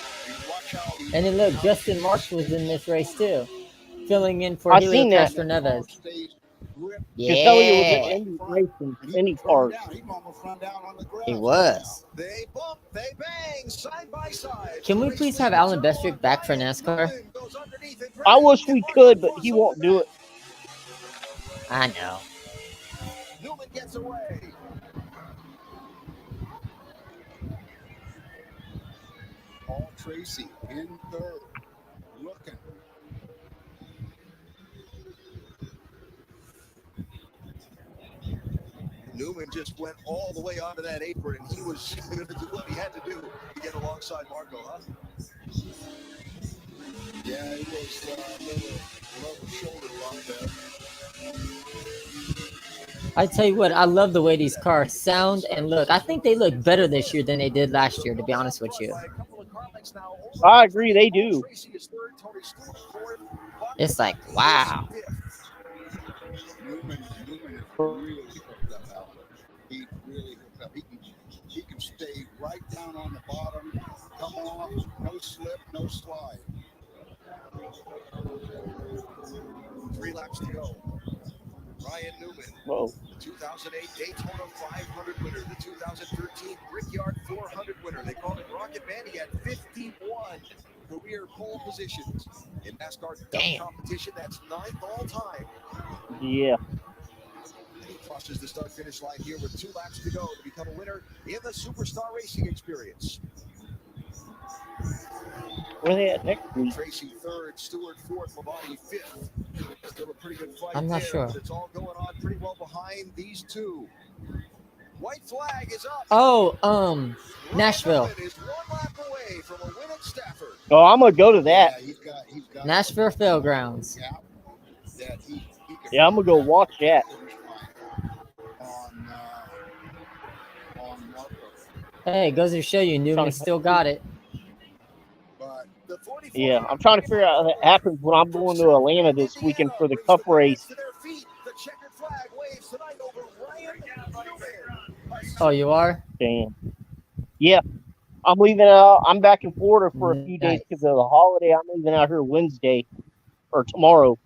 And then look, Justin Marsh was in this race too, filling in for Helio Castroneves. Yeah. IndyCar. He was. They bump, they bang, side by side. Can we please have Alan Bestrick back for NASCAR? I wish we could, but he won't do it. I know. Newman gets away. Paul Tracy in third, looking. Newman just went all the way onto that apron, and he was going to do what he had to do to get alongside Marco, huh? Yeah, it was a little shoulder bump there. I tell you what, I love the way these cars sound and look. I think they look better this year than they did last year, to be honest with you. I agree, they do. It's like, wow. Newman really hooked up, Al. He really hooked up. He can stay right down on the bottom, come off, no slip, no slide. 3 laps to go. Ryan Newman, Whoa. the 2008 Daytona 500 winner, the 2013 Brickyard 400 winner. They called him Rocket Man. He had 51 career pole positions in NASCAR competition. That's 9th all time. Yeah. He crosses the start-finish line here with 2 laps to go to become a winner in the Superstar Racing Experience. Where are they at next week? Tracy 3rd, Stewart 4th, Labonte 5th. Still a pretty good fight. I'm not sure. But it's all going on pretty well behind these two. White flag is up. Oh, Nashville. Is 1 lap away from a win at Stafford. Oh, I'm gonna go to that. Yeah, he's got Nashville Fairgrounds. Yeah, I'm gonna go watch that. On Marco. Hey, goes to show you, Newman still got it. Yeah, I'm trying to figure out how that happens when I'm going to Atlanta this weekend for the Cup race. Oh, you are? Damn. Yeah. I'm leaving out. I'm back in Florida for a few days Nice. because of the holiday. I'm leaving out here Wednesday or tomorrow.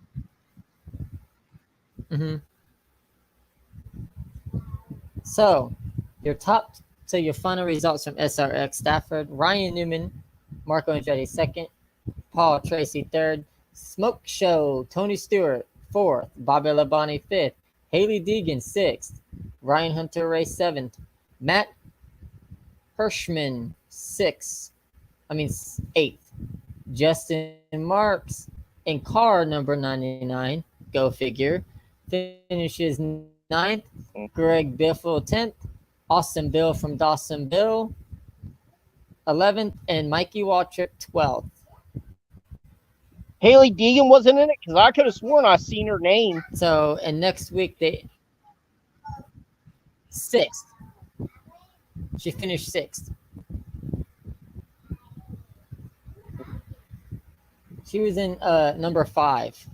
Mm-hmm. So, your final results from SRX Stafford: Ryan Newman, Marco Andretti second, Paul Tracy third, Smoke Show Tony Stewart fourth, Bobby Labonte fifth, Haley Deegan sixth, Ryan Hunter Ray seventh, Matt Hirschman eighth, Justin Marks in car number 99, go figure, finishes ninth, Greg Biffle 10th, Austin Bill from Dawson Bill 11th, and Mikey Waltrip 12th. Haley Deegan wasn't in it because I could have sworn I seen her name. So, and next week they 6th. She finished 6th. She was in number 5.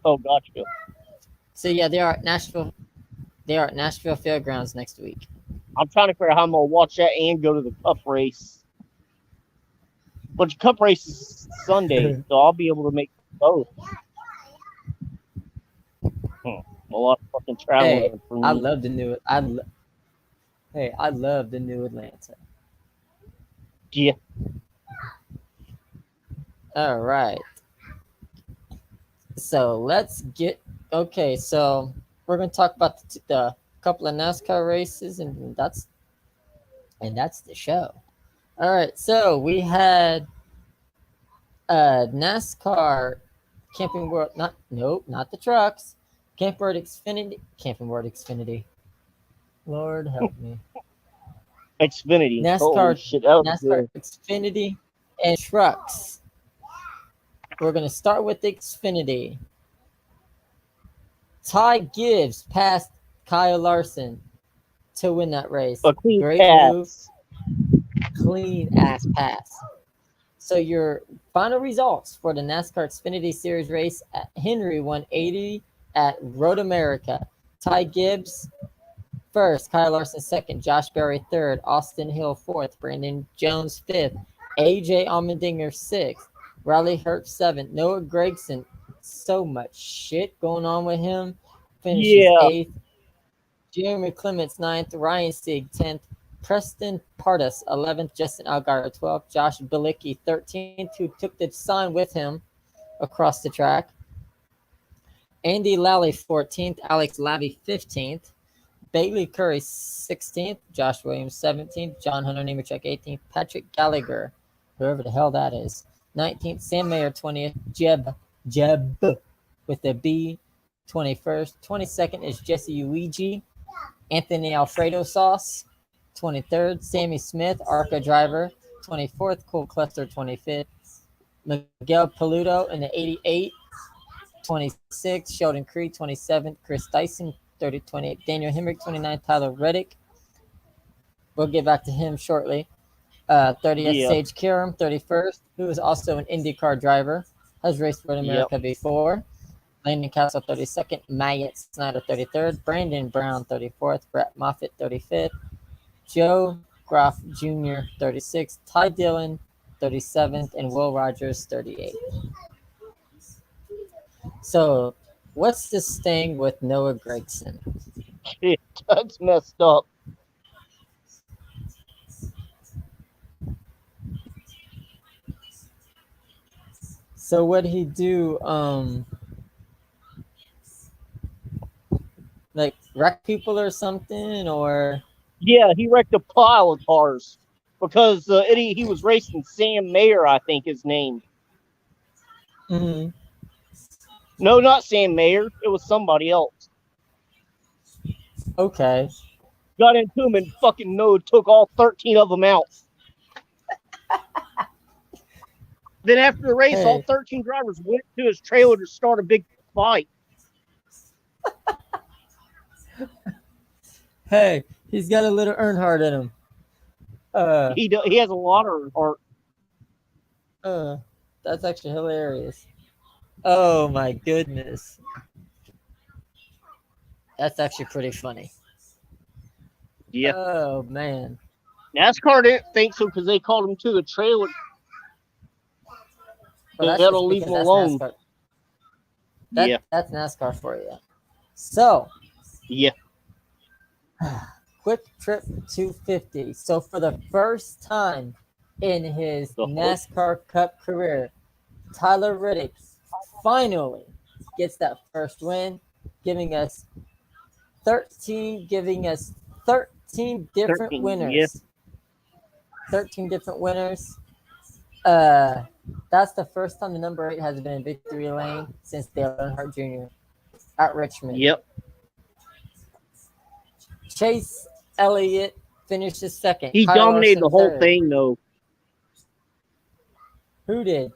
Oh, gotcha. So yeah, they are at Nashville. They are at Nashville Fairgrounds next week. I'm trying to figure out how I'm gonna watch that and go to the Cup race. But the Cup race is Sunday, so I'll be able to make both. A lot of fucking traveling for me. I love the new. I love the new Atlanta. Yeah. All right. So let's get okay. So we're gonna talk about the couple of NASCAR races, and that's the show. All right. So we had NASCAR Camping World. Not the trucks. Camping World Xfinity. Lord help me. Xfinity. NASCAR, Shit, that was NASCAR good. Xfinity and trucks. We're going to start with the Xfinity. Ty Gibbs passed Kyle Larson to win that race. A clean Great pass. move. Clean ass pass. So your final results for the NASCAR Xfinity Series race at Henry 180 at Road America. Ty Gibbs first, Kyle Larson second, Josh Berry third, Austin Hill fourth, Brandon Jones fifth, AJ Allmendinger sixth, Riley Hurt seventh, Noah Gragson, so much shit going on with him, finishes eighth, Jeremy Clements ninth, Ryan Sieg 10th, Preston Pardus 11th, Justin Allgaier 12th, Josh Bilicki 13th, who took the sign with him across the track, Andy Lally 14th, Alex Labby 15th, Bailey Curry 16th, Josh Williams 17th, John Hunter Nemechek 18th, Patrick Gallagher, whoever the hell that is, 19th, Sam Mayer 20th, Jeb with the B 21st, 22nd is Jesse Uigi, Anthony Alfredo Sauce 23rd, Sammy Smith, ARCA driver 24th, Cole Cluster 25th, Miguel Paludo in the 88, 26th, Sheldon Creed 27th, Chris Dyson 30, 28, Daniel Hemrick 29th, Tyler Reddick. We'll get back to him shortly. 30th, Sage Karam 31st, who is also an IndyCar driver, has raced for America before. Landon Castle 32nd, Matt Snyder 33rd, Brandon Brown 34th, Brett Moffitt 35th, Joe Groff Jr. 36th, Ty Dillon 37th, and Will Rogers 38th. So, what's this thing with Noah Gragson? Shit, that's messed up. So, what did he do? Like wreck people or something, or? Yeah, he wrecked a pile of cars because he was racing Sam Mayer, I think his name. Mm-hmm. No, not Sam Mayer. It was somebody else. Okay. Got into him and fucking took all 13 of them out. Then after the race, all 13 drivers went to his trailer to start a big fight. Hey, he's got a little Earnhardt in him. He has a lot of Earnhardt. That's actually hilarious. Oh my goodness. That's actually pretty funny. Yeah. Oh man. NASCAR didn't think so because they called him to the trailer. Well, that's They'll just leave because him that's alone. NASCAR. That's NASCAR for you. So, yeah. Quick Trip 250. So for the first time in his NASCAR Cup career, Tyler Reddick finally gets that first win, giving us 13 different winners. Yeah. 13 different winners. That's the first time the number 8 has been in victory lane since Dale Earnhardt Jr. at Richmond. Yep. Chase Elliott finishes second. He Kyle dominated Larson the whole third. thing, though. Who did?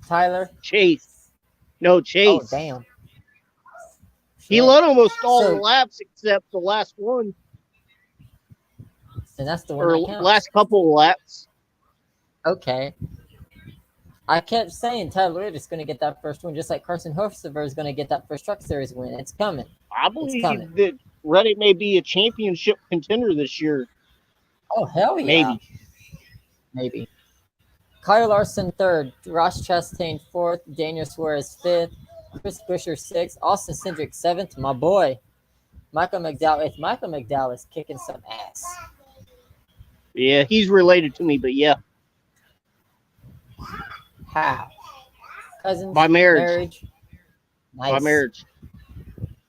Tyler? Chase. No, Chase. Oh, damn. He led almost all the laps except the last one. And that's the one or that counts. last couple of laps. Okay. I kept saying Tyler Reddick is going to get that first win, just like Carson Hocevar is going to get that first Truck Series win. It's coming. I believe that Reddick may be a championship contender this year. Oh, hell yeah. Maybe. Kyle Larson third, Ross Chastain fourth, Daniel Suarez fifth, Chris Buescher sixth, Austin Cindric seventh. My boy, Michael McDowell. If Michael McDowell is kicking some ass. Yeah, he's related to me, but yeah. How? Cousins? By marriage. Nice. By marriage.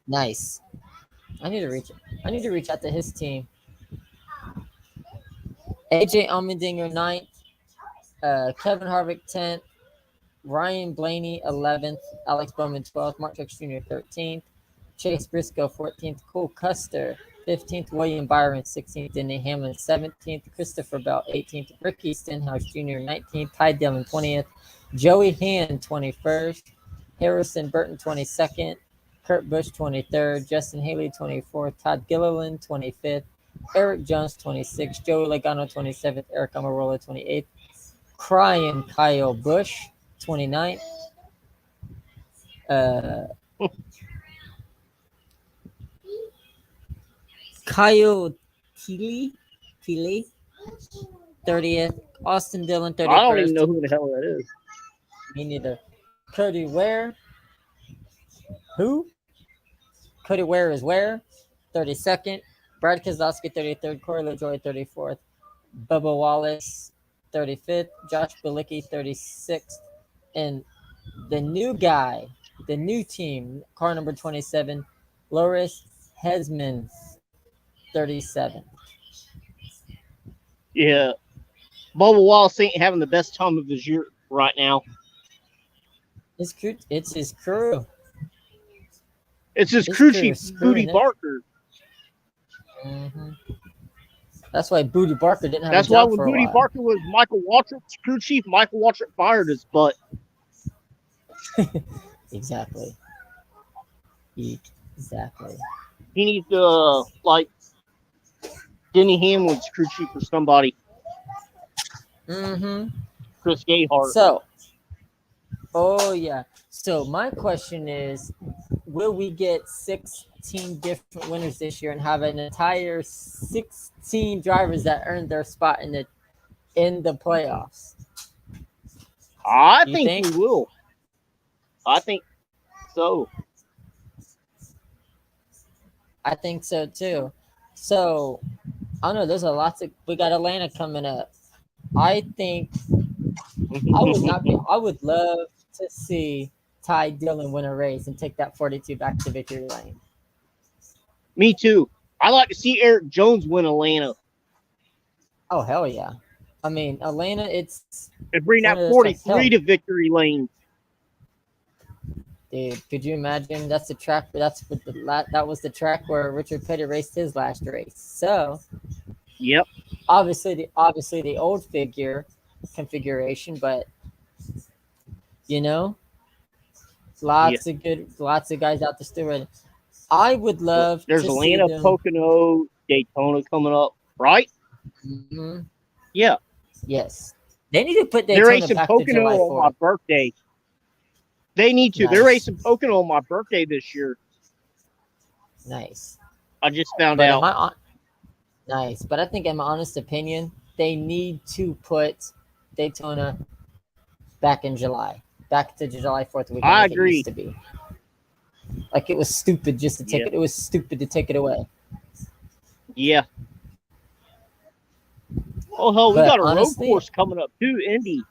Nice. I need to reach out to his team. AJ Allmendinger 9th. Kevin Harvick 10th. Ryan Blaney 11th. Alex Bowman 12th. Mark Truex Jr. 13th. Chase Briscoe 14th. Cole Custer 15th. William Byron 16th. Denny Hamlin 17th. Christopher Bell 18th. Ricky Stenhouse Jr. 19th. Ty Dillon 20th. Joey Hand 21st. Harrison Burton 22nd. Kurt Busch 23rd. Justin Haley 24th. Todd Gilliland 25th. Eric Jones 26th. Joey Logano 27th. Eric Almirola 28th. Crying Kyle Busch 29th. Kyle Tilly 30th. Austin Dillon 31st. I don't even know who the hell that is. Me neither. Cody Ware. Who? Cody Ware is where? 32nd. Brad Keselowski 33rd. Corey LaJoie 34th. Bubba Wallace 35th. Josh Bilicki 36th. And the new guy, the new team, car number 27, Loris Hesman 37th. Yeah. Bubba Wallace ain't having the best time of his year right now. It's his crew. It's his crew chief, Booty Barker. Mm-hmm. That's why Booty Barker didn't have That's a job why when for a Booty while. Barker was Michael Waltrip's crew chief, Michael Waltrip fired his butt. Exactly. Exactly. He needs to, Denny Hamlin's crew chief or somebody. Mm-hmm. Chris Gayhart. So, oh, yeah. So, my question is, will we get 16 different winners this year and have an entire 16 drivers that earned their spot in the playoffs? I think we will. I think so. I think so, too. So, I don't know. There's a lot we got Atlanta coming up. I think I would love to see Ty Dillon win a race and take that 42 back to victory lane. Me too. I like to see Eric Jones win Atlanta. Oh, hell yeah. I mean, Atlanta, and bring that 43 to victory lane. Dude, could you imagine? That's the track. That was the track where Richard Petty raced his last race. So, yep. Obviously the old figure configuration, but lots of guys out there still ready. I would love. There's to Atlanta, see them. Pocono, Daytona coming up, right? Mm-hmm. Yeah. Yes. They need to put Daytona They're racing back Pocono to July 4th. on my birthday. They need to. Nice. They're racing Pocono on my birthday this year. Nice. I just found out. Nice. But I think, in my honest opinion, they need to put Daytona back in July, back to July 4th weekend. I like agree. It used to be. Like it was stupid just to take it. It was stupid to take it away. Yeah. Oh hell, we But got a honestly, road course coming up too, Indy.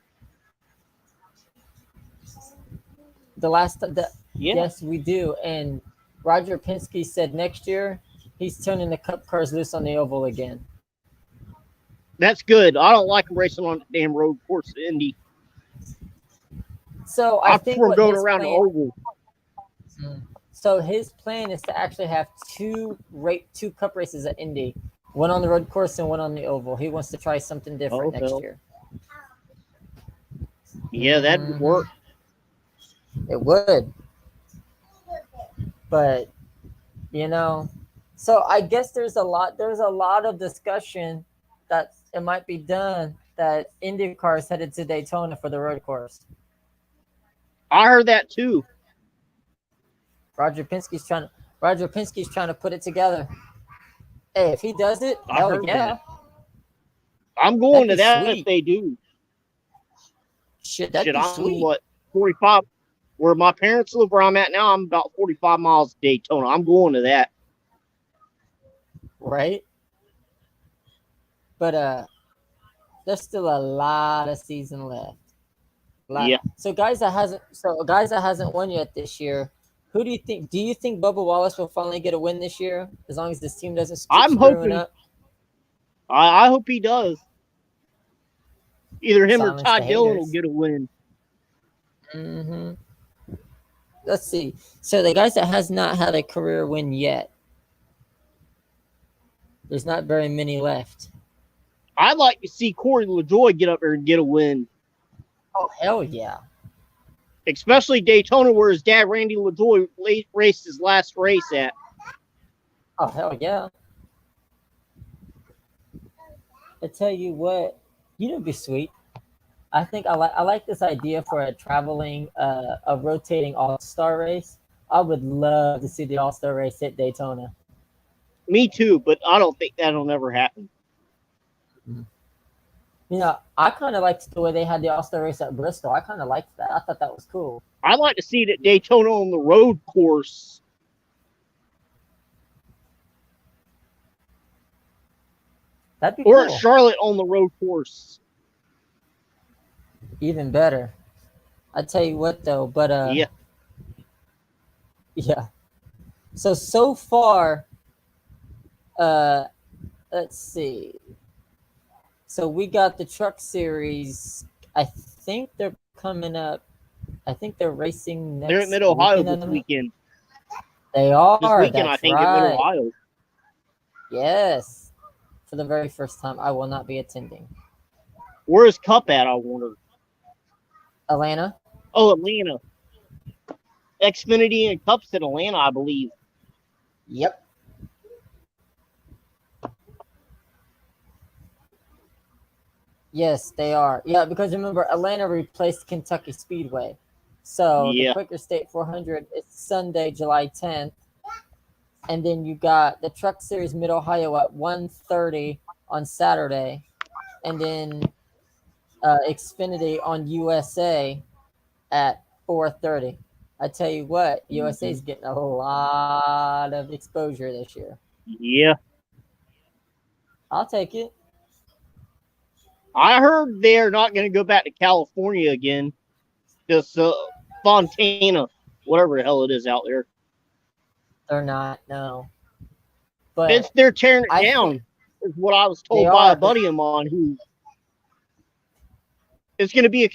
Yes, we do. And Roger Penske said next year he's turning the Cup cars loose on the oval again. That's good. I don't like them racing on the damn road course at Indy. So I think prefer what going his around the plan, oval. So his plan is to actually have two Cup races at Indy, one on the road course and one on the oval. He wants to try something different next year. Yeah, that'd work. It would. But so I guess there's a lot of discussion that it might be done that IndyCar is headed to Daytona for the road course. I heard that too. Roger Penske's trying to put it together. Hey, if he does it, hell yeah. That. I'm going to that sweet. If they do. Shit, that'd be sweet. I'm 45. Where my parents live, where I'm at now, I'm about 45 miles to Daytona. I'm going to that. Right? But there's still a lot of season left. Yeah. So guys that hasn't won yet this year, who do you think? Do you think Bubba Wallace will finally get a win this year? As long as this team doesn't keep screwing up. I hope he does. Either him or Todd Dillon will get a win. Mm-hmm. Let's see. So the guys that has not had a career win yet, there's not very many left. I'd like to see Corey LaJoie get up there and get a win. Oh, hell yeah. Especially Daytona, where his dad, Randy LaJoie, raced his last race at. Oh, hell yeah. I tell you what, it'd be sweet. I think I like this idea for a rotating all-star race. I would love to see the all-star race at Daytona. Me too, but I don't think that'll never happen. I kind of liked the way they had the all-star race at Bristol. I kind of liked that. I thought that was cool. I'd like to see it at Daytona on the road course. That'd be or cool. at Charlotte on the road course. Even better. I tell you what, though, but yeah. So far, let's see. So we got the Truck Series. I think they're coming up. I think they're racing next. They're at Mid-Ohio this weekend. They are. This weekend, I think, at Mid-Ohio. Yes. For the very first time, I will not be attending. Where is Cup at, I wonder? Atlanta. Oh, Atlanta. Xfinity and Cup's in Atlanta, I believe. Yep. Yes, they are. Yeah, because remember, Atlanta replaced Kentucky Speedway. So the Quaker State 400 is Sunday, July 10th. And then you got the Truck Series Mid-Ohio at 1:30 on Saturday. And then Xfinity on USA at 4:30. I tell you what, USA is getting a lot of exposure this year. Yeah. I'll take it. I heard they're not going to go back to California again. Just Fontana, whatever the hell it is out there. They're not, no. But they're tearing it down, is what I was told by a buddy of mine who it's going to be a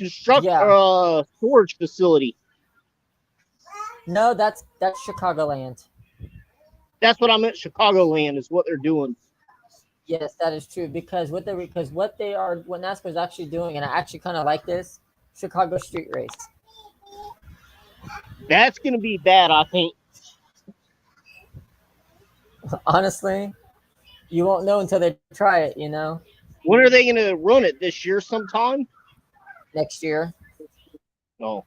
storage facility. No, that's Chicagoland. That's what I meant. Chicagoland is what they're doing. Yes, that is true. Because what NASCAR is actually doing, and I actually kind of like this, Chicago Street Race. That's going to be bad, I think. Honestly, you won't know until they try it, you know? When are they going to run it? This year sometime? Next year. No.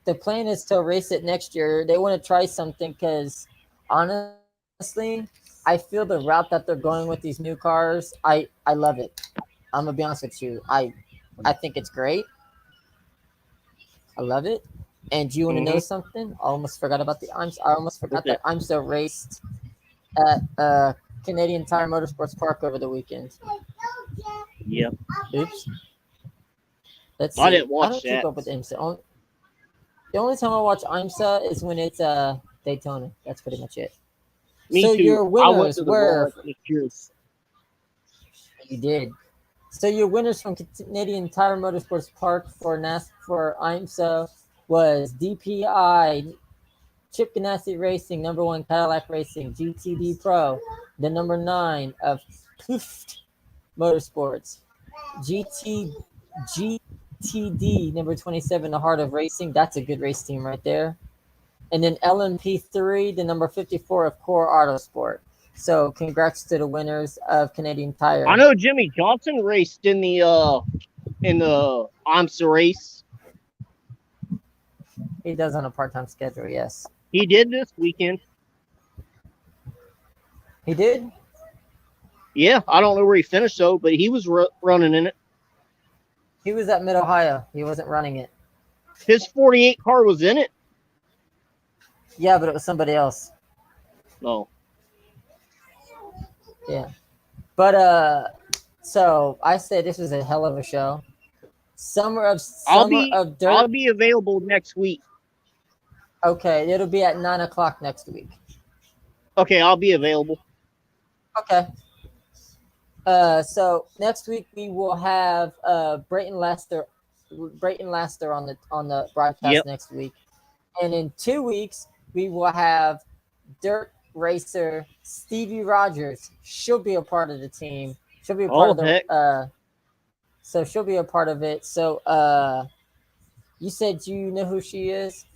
The plan is to race it next year. They want to try something because, honestly, I feel the route that they're going with these new cars. I love it. I'm gonna be honest with you. I think it's great. I love it. And do you want to know something? I almost forgot about I almost forgot that IMSA raced at Canadian Tire Motorsports Park over the weekend. Yep. Oops. Let's see. I didn't watch don't that. keep up with IMSA. The only time I watch IMSA is when it's Daytona. That's pretty much it. Me so too. your I went winners to the were Raw this year. you did. So your winners from Canadian Tire Motorsports Park for IMSA was DPI, Chip Ganassi Racing, number 1 Cadillac Racing, GTD Pro, the number 9 of Pooft Motorsports, GTD number 27, the Heart of Racing. That's a good race team right there. And then LMP3, the number 54 of Core Autosport. So congrats to the winners of Canadian Tire. I know Jimmy Johnson raced in the IMSA race. He does on a part-time schedule, yes. He did this weekend. He did? Yeah, I don't know where he finished though, but he was running in it. He was at Mid-Ohio. He wasn't running it. His 48 car was in it. Yeah, but it was somebody else. No. Yeah. But so I said this was a hell of a show. I'll be available next week. Okay, it'll be at 9 o'clock next week. Okay, I'll be available. Okay. So next week we will have Brayton Lester on the broadcast next week, and in 2 weeks we will have dirt racer Stevie Rogers. She'll be a part of the team. She'll be a part of the. So she'll be a part of it. So you said you know who she is?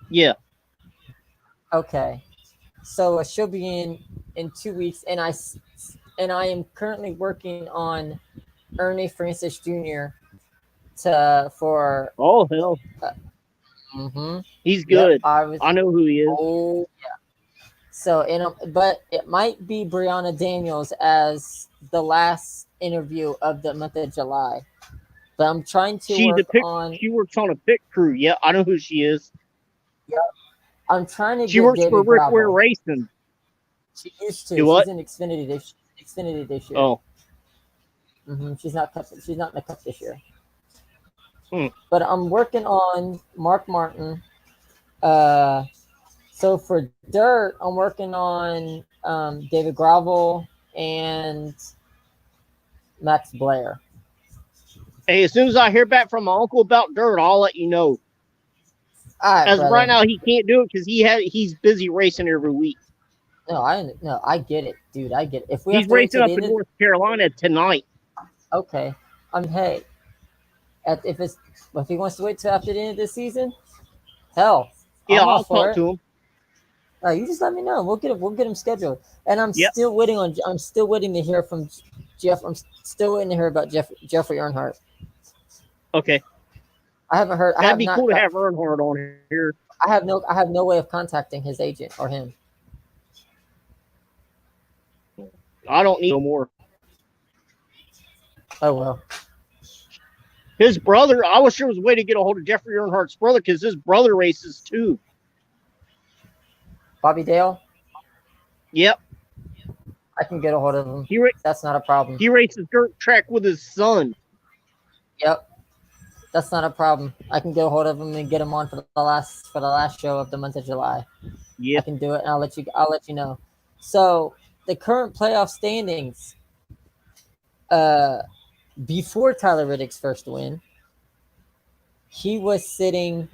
Yeah. Okay. So she'll be in 2 weeks, and I am currently working on Ernie Francis Jr. for. Oh hell. He's good. Yep, I know who he is. Oh yeah. So but it might be Brianna Daniels as the last interview of the month of July. But I'm trying to She works on a pit crew. Yeah, I know who she is. Yep. I'm trying to. She works for Rick Ware Racing. She used to. Do what? She's in Xfinity this year. Oh. She's not in the cup this year. But I'm working on Mark Martin. So for dirt, I'm working on David Gravel and Max Blair. Hey, as soon as I hear back from my uncle about dirt, I'll let you know. As of right now, he can't do it because he's busy racing every week. No, I get it, dude. I get it. He's racing up in North Carolina tonight. Okay. Hey. If he wants to wait till after the end of the season, hell. Yeah, I'll talk to him. You just let me know. We'll get him scheduled. And I'm still waiting to hear from Jeff. I'm still waiting to hear about Jeffrey Earnhardt. Okay. I haven't heard. That'd be cool to have Earnhardt on here. I have no way of contacting his agent or him. I don't need no more. Oh well. His brother, I wish there was a way to get a hold of Jeffrey Earnhardt's brother because his brother races too. Bobby Dale? Yep. I can get a hold of him. That's not a problem. He races dirt track with his son. Yep. That's not a problem. I can get a hold of him and get him on for the last show of the month of July. Yeah. I can do it, and I'll let you know. So the current playoff standings, before Tyler Riddick's first win, he was sitting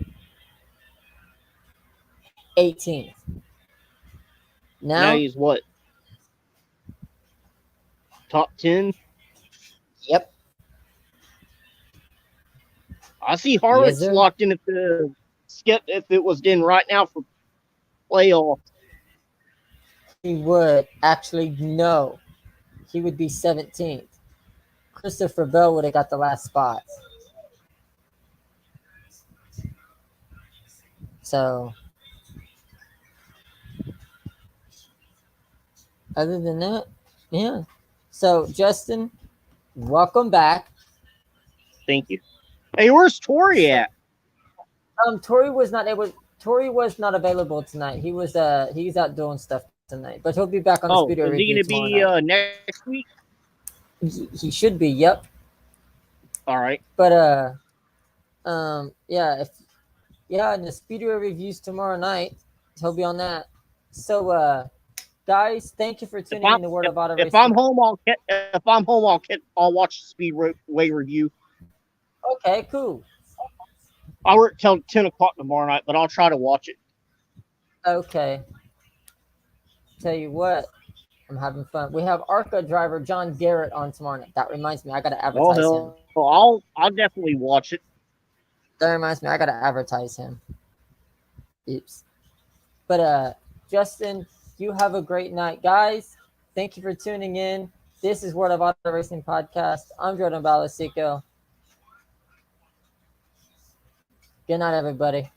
18th. Now he's what? Top 10? Yep. I see Harvick's locked in if it was in right now for playoff. He would actually no. He would be 17th. Christopher Bell would have got the last spot. So Other than that, yeah. So Justin, welcome back. Thank you. Hey, where's Tori at? Tori was not able. Tori was not available tonight. He's out doing stuff tonight, but he'll be back on the Speedway Is he review going to tomorrow be night. next week? He should be. Yep. All right. But yeah, and the Speedway reviews tomorrow night. He'll be on that. So guys, thank you for tuning in to Word of Auto Racing. If I'm home, I'll watch the Speedway review. Okay, cool. I work till 10 o'clock tomorrow night, but I'll try to watch it. Okay. Tell you what, I'm having fun. We have ARCA driver John Garrett on tomorrow night. That reminds me, I gotta advertise him. I'll definitely watch it. That reminds me, I gotta advertise him. Oops. But Justin, you have a great night, guys. Thank you for tuning in. This is World of Auto Racing Podcast. I'm Jordan Balasico. Good night, everybody.